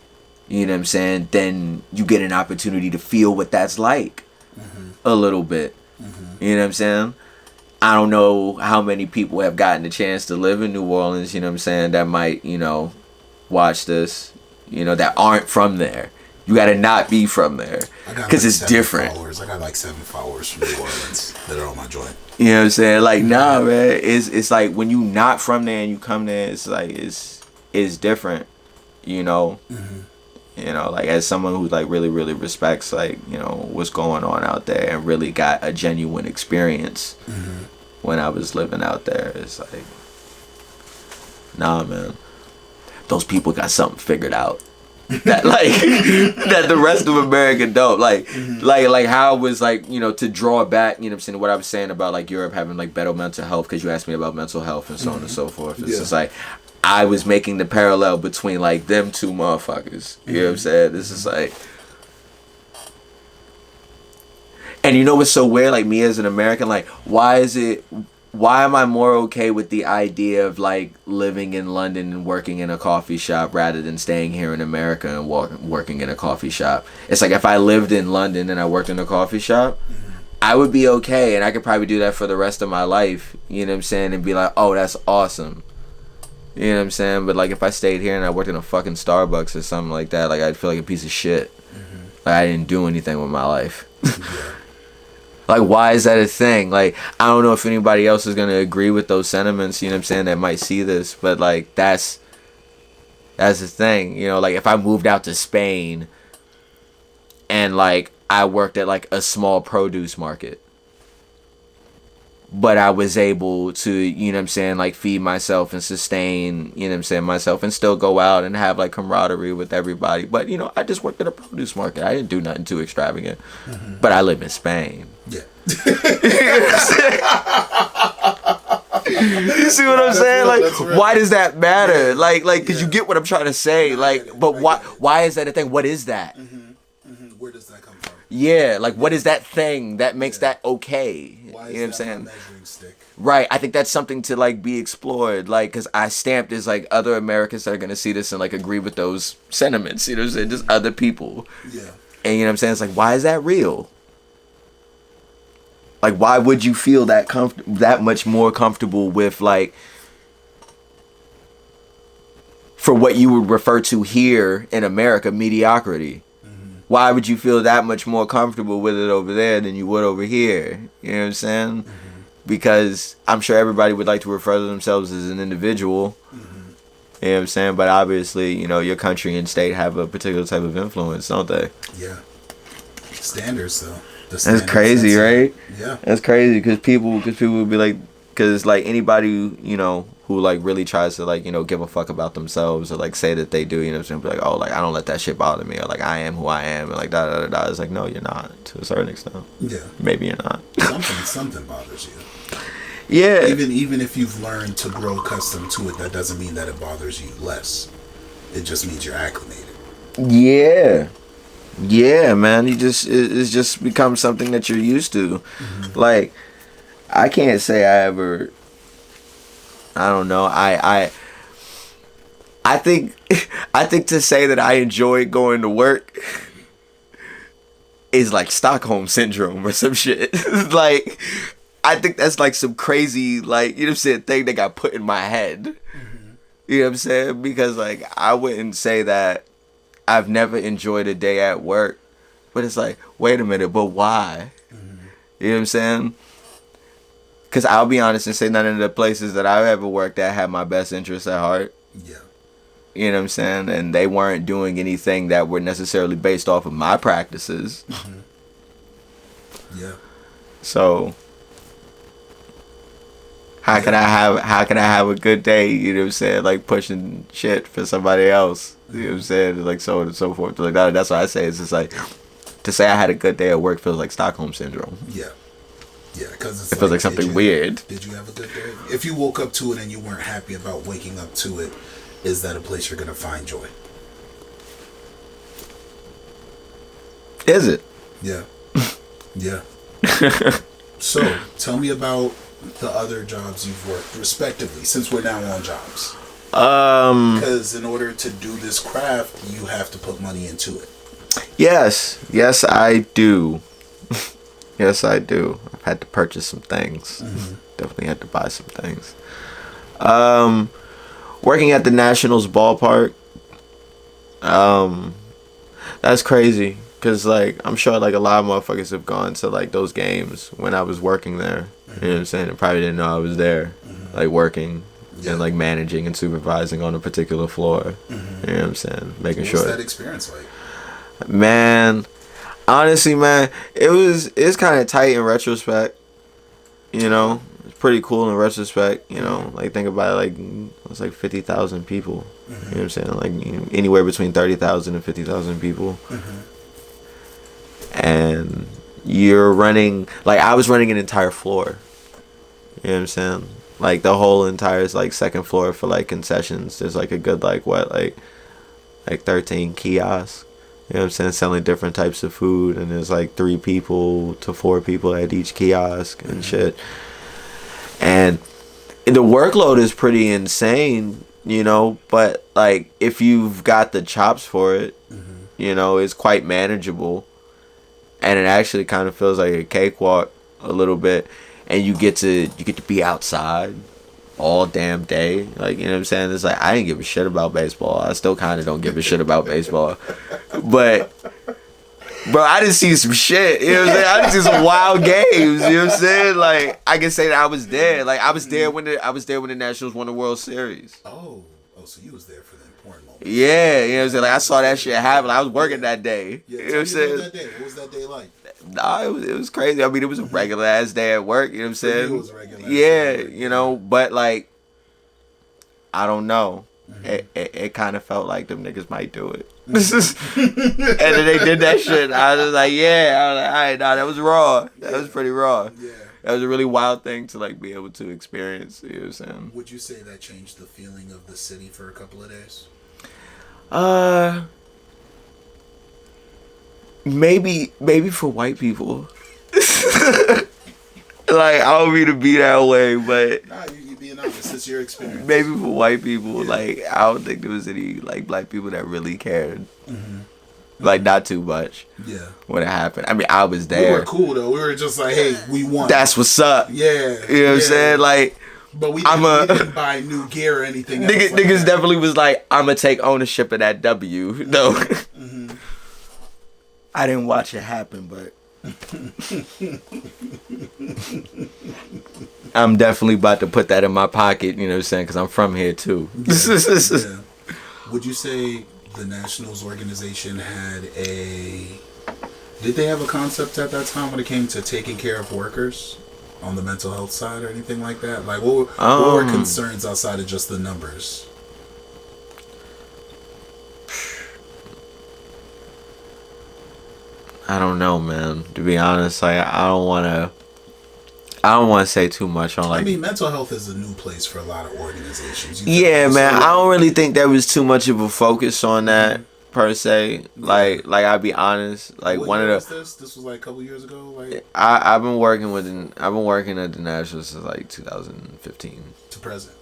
you know what I'm saying, then you get an opportunity to feel what that's like a little bit. You know what I'm saying? I don't know how many people have gotten the chance to live in New Orleans, you know what I'm saying, that might, you know, watch this, you know, that aren't from there. You gotta not be from there, because like it's different. Followers. I got like 7 followers from New Orleans that are on my joint. You know what I'm saying? Like, nah, man. It's like when you not from there and you come there, it's like it's different. You know, you know, like as someone who like really, really respects like, you know, what's going on out there and really got a genuine experience when I was living out there. It's like, nah, man. Those people got something figured out. That like that the rest of America don't like how it was like, you know, to draw back, you know what I'm saying, what I was saying about like Europe having like better mental health, because you asked me about mental health and so on and so forth. It's just like I was making the parallel between like them two motherfuckers, you know what I'm saying? This is like, and you know what's so weird, like me as an American, like why is it why am I more okay with the idea of like living in London and working in a coffee shop rather than staying here in America and working in a coffee shop? It's like if I lived in London and I worked in a coffee shop, I would be okay, and I could probably do that for the rest of my life. You know what I'm saying? And be like, oh, that's awesome. You know what I'm saying? But like if I stayed here and I worked in a fucking Starbucks or something like that, like I'd feel like a piece of shit. Like I didn't do anything with my life. Like, why is that a thing? Like, I don't know if anybody else is going to agree with those sentiments, you know what I'm saying, that might see this. But, like, that's the thing. You know, like, if I moved out to Spain and, like, I worked at, like, a small produce market, but I was able to, you know what I'm saying, like, feed myself and sustain, you know what I'm saying, myself and still go out and have, like, camaraderie with everybody. But, you know, I just worked at a produce market. I didn't do nothing too extravagant. But I live in Spain. Yeah. You see what I'm saying? Like, why does that matter? Like, because you get what I'm trying to say. Like, but why is that a thing? What is that? Where does that come from? Yeah, like, what is that thing that makes that okay? Why You is know what I'm that saying? my measuring stick? Right, I think that's something to, like, be explored, like, because I stamped as, like, other Americans that are going to see this and, like, agree with those sentiments, you know what I'm saying, just other people. Yeah. And, you know what I'm saying, it's like, why is that real? Like, why would you feel that that much more comfortable with, like, for what you would refer to here in America, mediocrity? Why would you feel that much more comfortable with it over there than you would over here? You know what I'm saying? Because I'm sure everybody would like to refer to themselves as an individual. You know what I'm saying? But obviously, you know, your country and state have a particular type of influence, don't they? Yeah. Standards, though. That's crazy, right? Yeah. That's crazy because people would be like, because like anybody, you know, who like really tries to like, you know, give a fuck about themselves or like say that they do, you know what I'm saying? Be like, oh, like I don't let that shit bother me, or like I am who I am, and like da da da da. It's like, no, you're not, to a certain extent. Yeah. Maybe you're not. Something bothers you. Yeah. Even if you've learned to grow accustomed to it, that doesn't mean that it bothers you less. It just means you're acclimated. Yeah. Yeah, man. It's just become something that you're used to. Like, I can't say I ever. I don't know. I think to say that I enjoy going to work is like Stockholm syndrome or some shit. Like, I think that's like some crazy, like, you know what I'm saying, thing that got put in my head. You know what I'm saying? Because like I wouldn't say that I've never enjoyed a day at work, but it's like, wait a minute, but why? You know what I'm saying? Because I'll be honest and say none of the places that I've ever worked at had my best interests at heart. Yeah. You know what I'm saying? And they weren't doing anything that were necessarily based off of my practices. Yeah. So how can I have a good day, you know what I'm saying, like pushing shit for somebody else, you know what I'm saying, like so on and so forth. Like that's what I say. It's just like, to say I had a good day at work feels like Stockholm syndrome. Yeah. Yeah, because it feels like something weird. Did you have a good day? If you woke up to it and you weren't happy about waking up to it, is that a place you're going to find joy? Is it? Yeah. Yeah. So, tell me about the other jobs you've worked, respectively, since we're now on jobs. Because in order to do this craft, you have to put money into it. Yes, I do. Yes, I do. I've had to purchase some things. Definitely had to buy some things. Working at the Nationals ballpark. That's crazy. Cause like I'm sure like a lot of motherfuckers have gone to like those games when I was working there. You know what I'm saying? And probably didn't know I was there, like working and like managing and supervising on a particular floor. You know what I'm saying? Making sure. What's that experience like? Man, honestly, man, it's kind of tight in retrospect. You know, it's pretty cool in retrospect. You know, like think about it, like it's like 50,000 people. You know what I'm saying? Like anywhere between 30,000 and 50,000 people. And you're running, like I was running an entire floor. You know what I'm saying? Like the whole entire like second floor for like concessions. There's like a good like 13 kiosks. You know what I'm saying? Selling different types of food, and there's like 3 people to 4 people at each kiosk and shit. And the workload is pretty insane, you know, but like if you've got the chops for it, you know, it's quite manageable, and it actually kind of feels like a cakewalk a little bit, and you get to be outside all damn day. Like, you know what I'm saying? It's like, I didn't give a shit about baseball. I still kind of don't give a shit about baseball. But, bro, I didn't see some shit. You know what I'm saying? I didn't see some wild games. You know what I'm saying? Like, I can say that I was there. Like, I was there when the Nationals won the World Series. Oh, so you was there for the important moment. Yeah, you know what I'm saying? Like, I saw that shit happen. I was working that day. Yeah, you know what I'm saying? What was that day like? Nah, it was crazy. I mean, it was a regular ass day at work. You know what I'm saying? It was a regular yeah, you know, but like, I don't know. It kind of felt like them niggas might do it. And then they did that shit. I was like, yeah. I was like, all right, nah, that was raw. That was pretty raw. Yeah. That was a really wild thing to like be able to experience. You know what I'm saying? Would you say that changed the feeling of the city for a couple of days? Maybe for white people. Like, I don't mean to be that way, but nah, you being honest, it's your experience. Maybe for white people, like, I don't think there was any like black people that really cared. Like, not too much. Yeah. When it happened, I mean, I was there. We were cool though. We were just like, hey, we won. That's what's up. Yeah. You know what I'm saying? Like, but we didn't buy new gear or anything else. Niggas definitely was like, I'm gonna take ownership of that W. No. I didn't watch it happen, but I'm definitely about to put that in my pocket, you know what I'm saying? Because I'm from here, too. Yeah. Would you say the Nationals organization did they have a concept at that time when it came to taking care of workers on the mental health side or anything like that? Like, what were concerns outside of just the numbers? I don't know, man. To be honest, like, I don't want to say too much on, like, I mean, mental health is a new place for a lot of organizations. Yeah, man. I don't really think there was too much of a focus on that per se. Like I'll be honest. Like, what one year of the was this was like a couple years ago. Like, I've been working at the Nationals since like 2015 to present.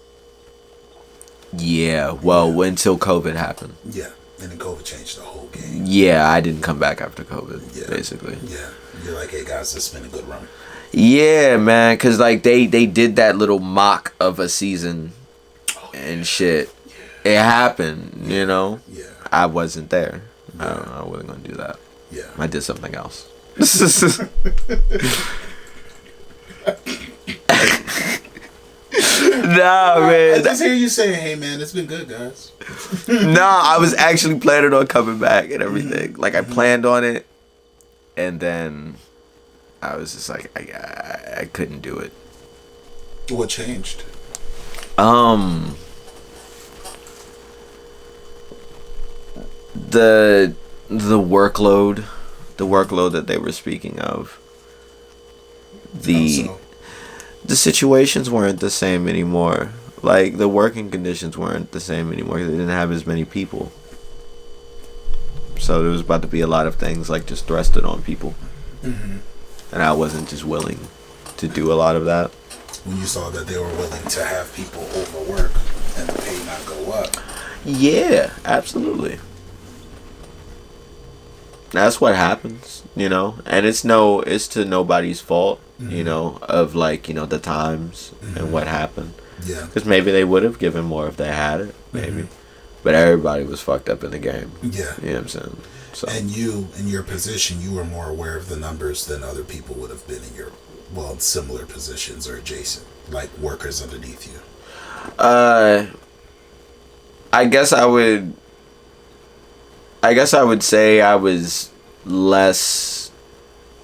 Yeah. Well, until COVID happened. Yeah. And then COVID changed the whole game. Yeah, I didn't come back after COVID, basically. Yeah. You're like, hey, guys, this has been a good run. Yeah, man, because, like, they did that little mock of a season and shit. Yeah. It happened, you know? Yeah. I wasn't there. Yeah. I wasn't going to do that. Yeah. I did something else. Nah, man. I just hear you saying, hey, man, it's been good, guys. Nah, I was actually planning on coming back and everything. Like, I planned on it, and then I was just like, I couldn't do it. What changed? The workload that they were speaking of. The situations weren't the same anymore. Like, the working conditions weren't the same anymore. They didn't have as many people. So there was about to be a lot of things, like, just thrusted on people. And I wasn't just willing to do a lot of that. When you saw that they were willing to have people overwork and the pay not go up. Yeah, absolutely. That's what happens, you know? And it's to nobody's fault, you know, of, like, you know, the times and what happened. Yeah. Because maybe they would have given more if they had it, maybe. But everybody was fucked up in the game. Yeah. You know what I'm saying? So. And you, in your position, you were more aware of the numbers than other people would have been in similar positions or adjacent, like workers underneath you. I guess I would say I was less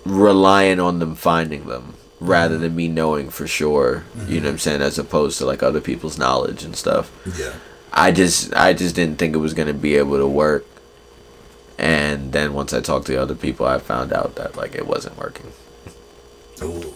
reliant on them finding them rather than me knowing for sure, you know what I'm saying, as opposed to like other people's knowledge and stuff. Yeah. I just didn't think it was going to be able to work. And then once I talked to other people, I found out that like it wasn't working. Ooh.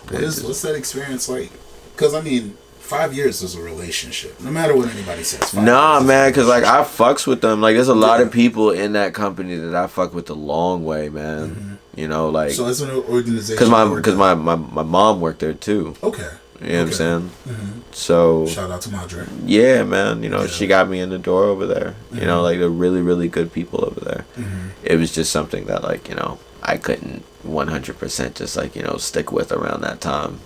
What's that experience like? Because I mean, 5 years is a relationship. No matter what anybody says. Nah, man, because like I fucks with them. Like there's a lot of people in that company that I fuck with the long way, man. You know, like so as an organization, because my mom worked there too. Okay. You know what I'm saying? Mm-hmm. So shout out to Madre. Yeah, man. You know, she got me in the door over there. Mm-hmm. You know, like they're really, really good people over there. Mm-hmm. It was just something that, like, you know, I couldn't 100% just, like, you know, stick with around that time.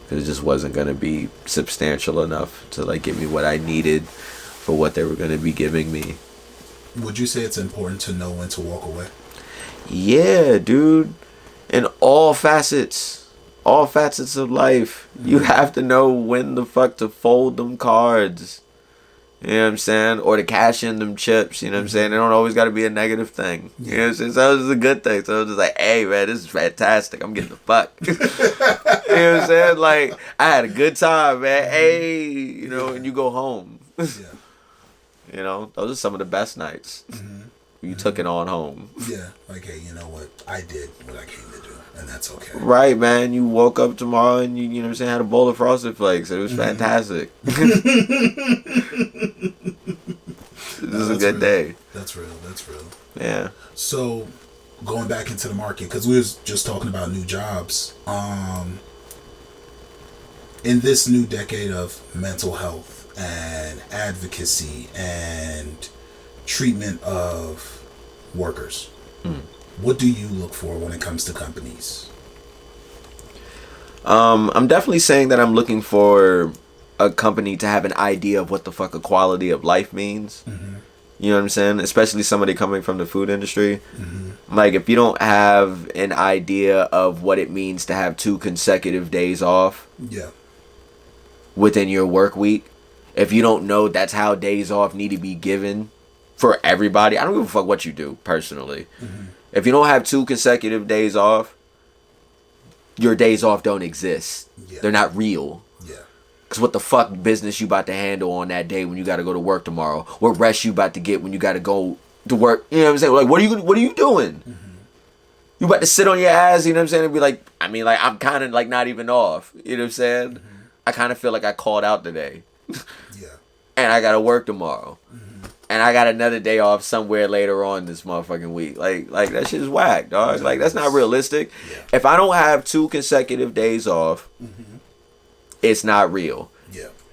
Because it just wasn't going to be substantial enough to, like, give me what I needed for what they were going to be giving me. Would you say it's important to know when to walk away? Yeah, dude. In all facets of life, you have to know when the fuck to fold them cards. You know what I'm saying? Or to cash in them chips. You know what I'm saying? It don't always got to be a negative thing. You know what I'm saying? So it was a good thing. So it was just like, hey, man, this is fantastic. I'm getting the fuck. You know what I'm saying? Like, I had a good time, man. Hey, you know, and you go home. You know, those are some of the best nights. You took it on home. Yeah, like, hey, you know what? I did what I came to do, and that's okay. Right, man. You woke up tomorrow and you know what I'm saying, had a bowl of Frosted Flakes. It was fantastic. This is a good day. That's real. Yeah. So, going back into the market, because we was just talking about new jobs. In this new decade of mental health and advocacy and treatment of workers, what do you look for when it comes to companies? I'm definitely saying that I'm looking for a company to have an idea of what the fuck a quality of life means. You know what I'm saying? Especially somebody coming from the food industry. Like, if you don't have an idea of what it means to have 2 consecutive days off within your work week, if you don't know that's how days off need to be given for everybody, I don't give a fuck what you do, personally. If you don't have 2 consecutive days off, your days off don't exist. They're not real. Because what the fuck business you about to handle on that day when you got to go to work tomorrow? What rest you about to get when you got to go to work? You know what I'm saying? Like, what are you doing? You about to sit on your ass, you know what I'm saying? And be like, I mean, like, I'm kind of, like, not even off. You know what I'm saying? I kind of feel like I called out today. And I got to work tomorrow. And I got another day off somewhere later on this motherfucking week. Like that shit is whack, dog. Like, that's not realistic. If I don't have 2 consecutive days off, it's not real.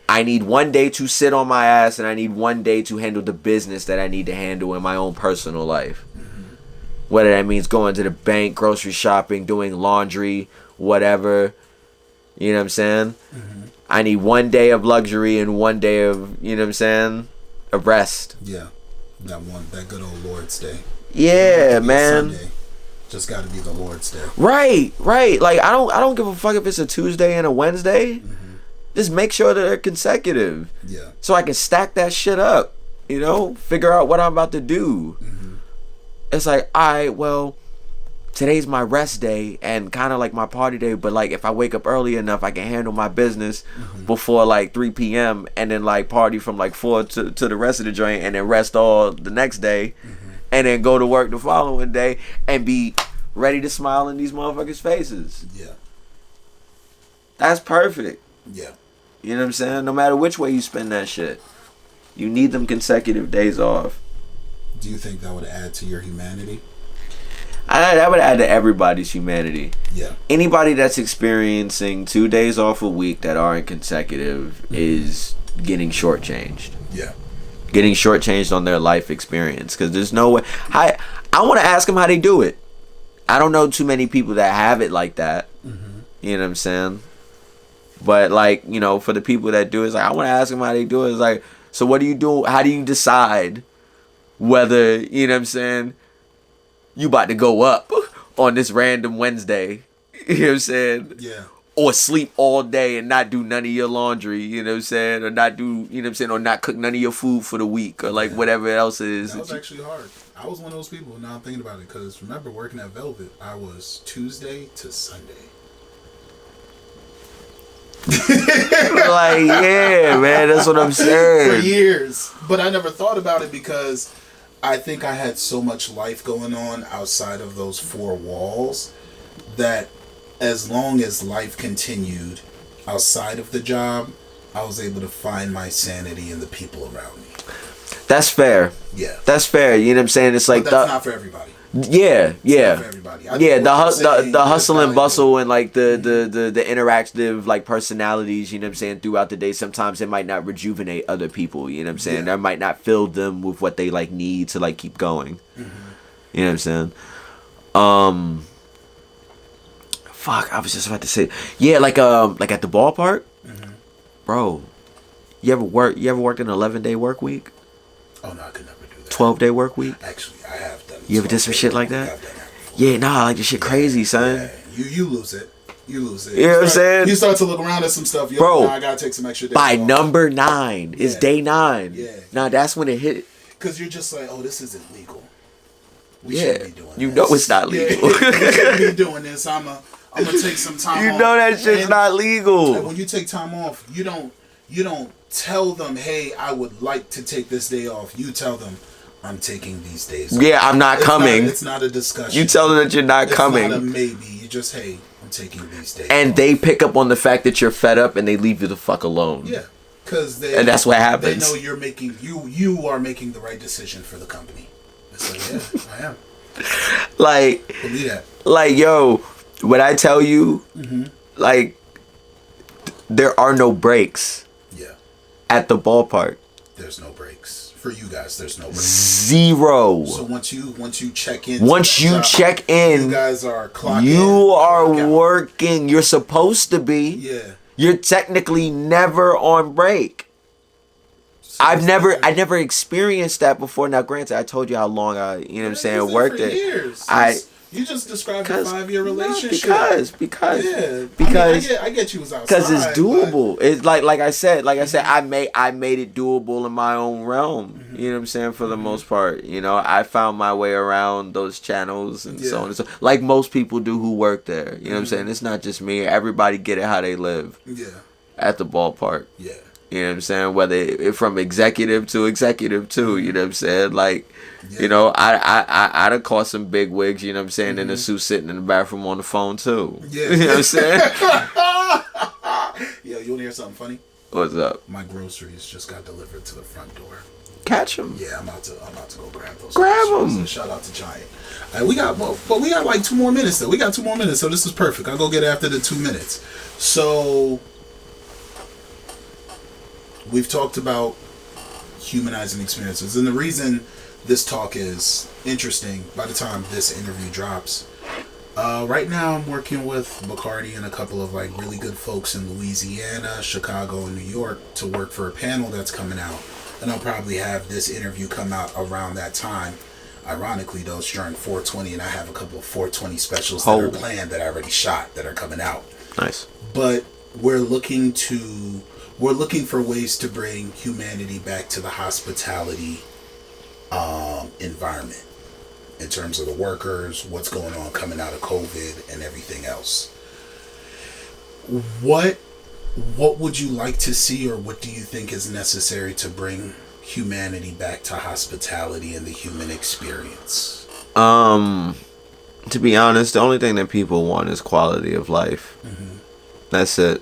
I need 1 day to sit on my ass, and I need 1 day to handle the business that I need to handle in my own personal life. Whether that means going to the bank, grocery shopping, doing laundry, whatever. You know what I'm saying? I need 1 day of luxury and 1 day of, you know what I'm saying, of rest. That good old Lord's Day. Yeah, man. Sunday. Just got to be the Lord's Day. Right. Like, I don't give a fuck if it's a Tuesday and a Wednesday. Just make sure that they're consecutive. So I can stack that shit up. You know, figure out what I'm about to do. It's like, alright, well, today's my rest day and kind of like my party day, but like if I wake up early enough, I can handle my business before like 3 p.m. and then like party from like 4 to the rest of the joint and then rest all the next day and then go to work the following day and be ready to smile in these motherfuckers' faces. That's perfect. You know what I'm saying? No matter which way you spend that shit, you need them consecutive days off. Do you think that would add to your humanity? That would add to everybody's humanity. Anybody that's experiencing 2 days off a week that aren't consecutive is getting shortchanged. Getting shortchanged on their life experience. Because there's no way. I want to ask them how they do it. I don't know too many people that have it like that. You know what I'm saying? But, like, you know, for the people that do it, it's like, I want to ask them how they do it. It's like, so what do you do? How do you decide whether, you know what I'm saying, you about to go up on this random Wednesday, you know what I'm saying? Or sleep all day and not do none of your laundry, you know what I'm saying? Or not do, you know what I'm saying? Or not cook none of your food for the week or like whatever else it is. That was actually hard. I was one of those people, now I'm thinking about it, because remember working at Velvet, I was Tuesday to Sunday. Like, yeah, man, that's what I'm saying. For years. But I never thought about it because I think I had so much life going on outside of those 4 walls that as long as life continued outside of the job, I was able to find my sanity in the people around me. That's fair. Yeah. That's fair. You know what I'm saying? It's like but that's not for everybody. Yeah, yeah, yeah. The hustle and bustle and like the interactive like personalities. You know what I'm saying? Throughout the day, sometimes it might not rejuvenate other people. You know what I'm saying? That might not fill them with what they like need to like keep going. You know what I'm saying? Fuck, I was just about to say, yeah, like at the ballpark, bro. You ever worked an 11-day work week? Oh no, I could never do that. 12-day work week? Actually, I have done. You ever did some shit like that? Yeah, nah, like this shit crazy, son. Yeah. You lose it. You lose it. You know what I'm saying? You start to look around at some stuff. Bro, I gotta take some extra days by off. number 9, it's day 9. Yeah. Now that's when it hit. Because you're just like, oh, this isn't legal. We shouldn't be doing this. Know it's not legal. We shouldn't be doing this. I'm gonna take some time off. You know that shit's not legal. And when you take time off, you don't tell them, hey, I would like to take this day off. You tell them, I'm taking these days off. Yeah, I'm not coming. It's not a discussion. You tell them that you're not coming. It's not a maybe. You just, hey, I'm taking these days and off. They pick up on the fact that you're fed up and they leave you the fuck alone. Yeah. And that's what happens. They know you're making you are making the right decision for the company. It's like, yeah, I am. Like, believe that. Like, yo, when I tell you, like, there are no breaks. Yeah. At the ballpark. There's no breaks. For you guys, there's no breaks. 0. So once you check in. You guys are clocking. You are working. You're supposed to be. Yeah. You're technically never on break. I never experienced that before. Now, granted, I told you how long you know what I'm saying, worked it. Years. You just described a 5-year relationship. Because I get you was outside. Because it's doable. It's like I said, I made it doable in my own realm. You know what I'm saying? For the most part, you know, I found my way around those channels and so on and so. Like most people do who work there. You know what I'm saying? It's not just me. Everybody get it how they live. Yeah. At the ballpark. Yeah. You know what I'm saying? Whether it from executive to executive too, you know what I'm saying? Like, you know, I'd have caught some big wigs, you know what I'm saying, in a suit sitting in the bathroom on the phone too. Yeah. You know what I'm saying? Yo, you want to hear something funny? What's up? My groceries just got delivered to the front door. Catch them. Yeah, I'm about to go grab those. Grab them. Shout out to Giant. We got like 2 more minutes though. We got 2 more minutes, so this is perfect. I'll go get it after the 2 minutes. So we've talked about humanizing experiences, and the reason this talk is interesting by the time this interview drops, right now I'm working with Bacardi and a couple of like really good folks in Louisiana, Chicago, and New York to work for a panel that's coming out, and I'll probably have this interview come out around that time. Ironically though, it's during 420, and I have a couple of 420 specials that are planned that I already shot that are coming out. Nice. But we're looking for ways to bring humanity back to the hospitality environment in terms of the workers, what's going on coming out of COVID and everything else. What would you like to see, or what do you think is necessary to bring humanity back to hospitality and the human experience? To be honest, the only thing that people want is quality of life. That's it.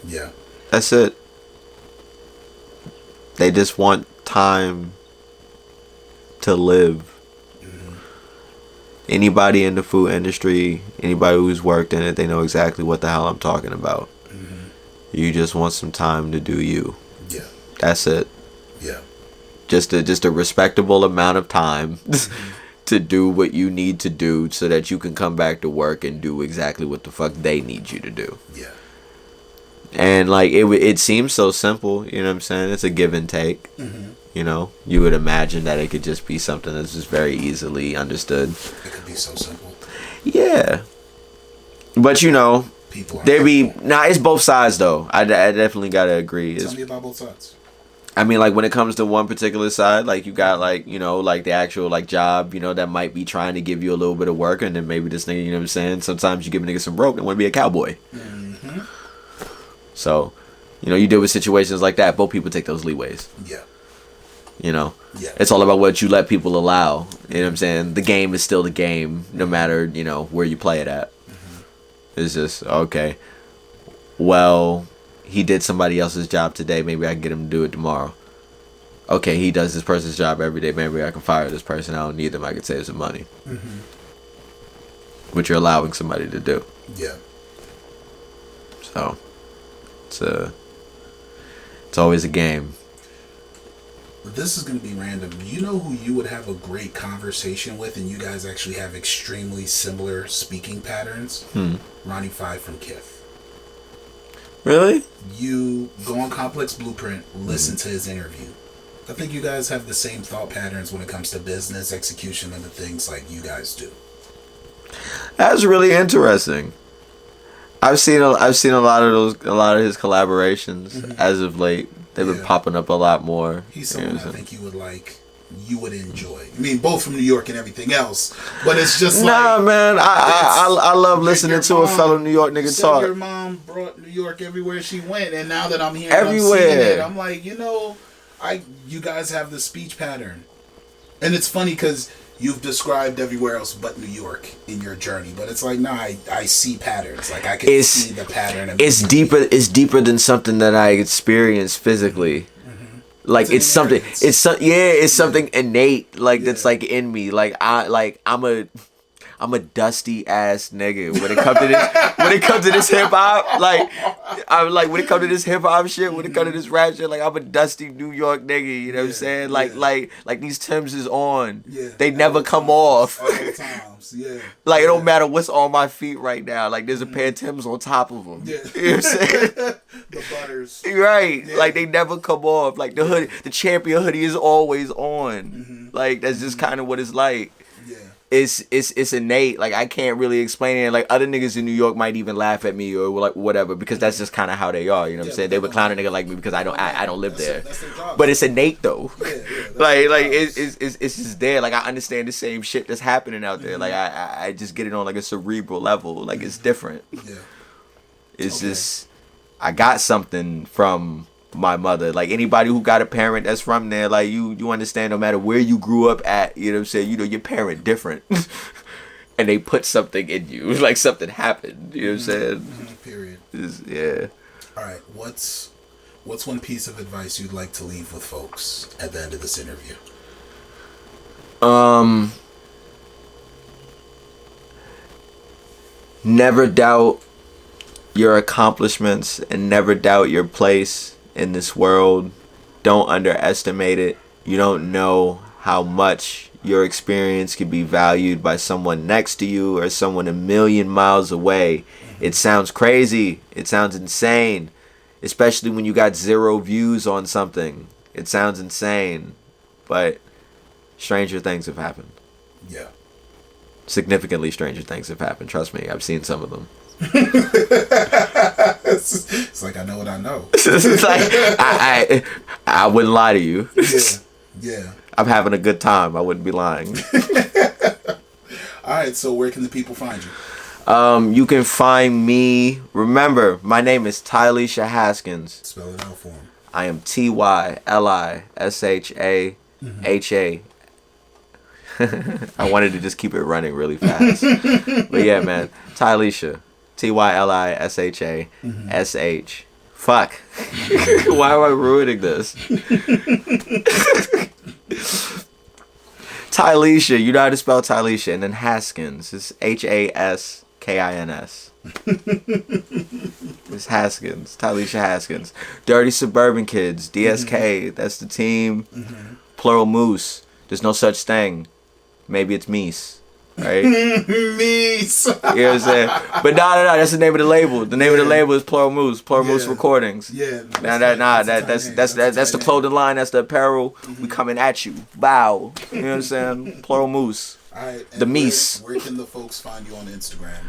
Yeah. That's it. They just want time to live. Anybody in the food industry, anybody who's worked in it, they know exactly what the hell I'm talking about. You just want some time to do you. Yeah. That's it. Yeah. Just a respectable amount of time to do what you need to do so that you can come back to work and do exactly what the fuck they need you to do. Yeah. And like it seems so simple, you know what I'm saying? It's a give and take. You know, you would imagine that it could just be something that's just very easily understood. It could be so simple. Yeah. But you know, it's both sides though. I definitely gotta agree. Tell me about both sides. I mean, like when it comes to one particular side, like you got like, you know, like the actual like job, you know, that might be trying to give you a little bit of work, and then maybe this nigga, you know what I'm saying? Sometimes you give a nigga some rope and want to be a cowboy. So, you know, you deal with situations like that. Both people take those leeways. Yeah. You know? Yeah. It's all about what you let people allow. You know what I'm saying? The game is still the game, no matter, you know, where you play it at. It's just, okay, well, he did somebody else's job today. Maybe I can get him to do it tomorrow. okay, he does this person's job every day. Maybe I can fire this person. I don't need them. I can save some money. Mm-hmm. Which you're allowing somebody to do. Yeah. So, it's always a game. This is going to be random. You know who you would have a great conversation with, and you guys actually have extremely similar speaking patterns? Ronnie Five from Kith. Really? You go on Complex Blueprint, listen to his interview. I think you guys have the same thought patterns when it comes to business execution and the things like you guys do. That's really interesting. I've seen a lot of his collaborations as of late. They've been popping up a lot more. He's someone I think you would enjoy. I mean, both from New York and everything else, but it's just man. I love listening to a fellow New York nigga talk. Your mom brought New York everywhere she went, and now that I'm here, everywhere, I'm seeing it, I'm like, you guys have the speech pattern, and it's funny because you've described everywhere else but New York in your journey, but it's like, I see patterns. Like I can see the pattern. It's deeper. It's deeper than something that I experience physically. Mm-hmm. Like it's something. It's something innate. Like that's like in me. Like I'm a dusty ass nigga when it comes to this. When it comes to this hip hop, when it comes to this hip hop shit, when it comes to this rap shit, like I'm a dusty New York nigga. You know what I'm saying? Like these Timbs is on. Yeah. They never come off. All the times. Yeah. Like it don't matter what's on my feet right now. Like there's a pair of Timbs on top of them. Yeah. You know what I'm saying? The butters. Right. Yeah. Like they never come off. Like the hoodie, the champion hoodie is always on. Mm-hmm. Like that's just kind of what it's like. Yeah. It's innate. Like I can't really explain it. Like other niggas in New York might even laugh at me or like whatever because that's just kind of how they are. You know what I'm saying? They would clown a nigga like me because I don't live there. But it's innate though. Like it's just there. Like I understand the same shit that's happening out there. Like I just get it on like a cerebral level. Like it's different. Yeah. It's just I got something from my mother. Like anybody who got a parent that's from there, like you understand no matter where you grew up at, you know what I'm saying, your parent different. And they put something in you. Like something happened. You know what I'm saying? Period. Yeah. Alright, what's one piece of advice you'd like to leave with folks at the end of this interview? Never doubt your accomplishments and never doubt your place in this world. Don't underestimate it. You don't know how much your experience could be valued by someone next to you or someone a million miles away. It sounds crazy. It sounds insane. Especially when you got 0 views on something. It sounds insane. But stranger things have happened. Yeah. Significantly stranger things have happened. Trust me. I've seen some of them. It's like I know what I know. It's like I wouldn't lie to you. Yeah. I'm having a good time. I wouldn't be lying. Alright, so where can the people find you? You can find me. Remember, my name is Tylisha Haskins. Spell it out for him. I am TYLISHAHA. I wanted to just keep it running really fast. But yeah, man. Tylisha. TYLISHASH. Fuck. Why am I ruining this? Tylisha. You know how to spell Tylisha. And then Haskins. It's HASKINS. It's Haskins. Tylisha Haskins. Dirty Suburban Kids. DSK. That's the team. Plural Moose. There's no such thing. Maybe it's Meese. Right? Meese. You know what I'm saying? But no, that's the name of the label. The name of the label is Plural Moose. Plural Moose Recordings. Yeah. That's the clothing line. That's the apparel. We coming at you. Bow. You know what I'm saying? Plural Moose. Alright. The Meese. Where can the folks find you on Instagram?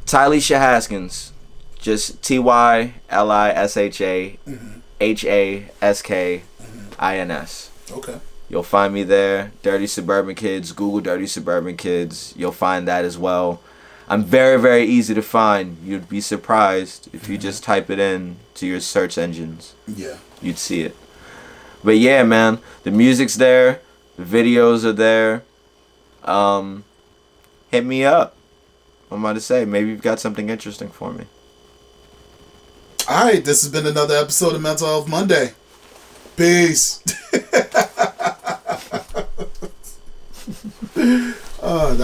Tylisha Haskins. Just TYLISHAHASKINS. Okay. You'll find me there. Dirty Suburban Kids. Google Dirty Suburban Kids. You'll find that as well. I'm very, very easy to find. You'd be surprised if you just type it in to your search engines. Yeah. You'd see it. But yeah, man. The music's there. The videos are there. Hit me up. I'm about to say, maybe you've got something interesting for me. Alright, this has been another episode of Mental Health Monday. Peace. That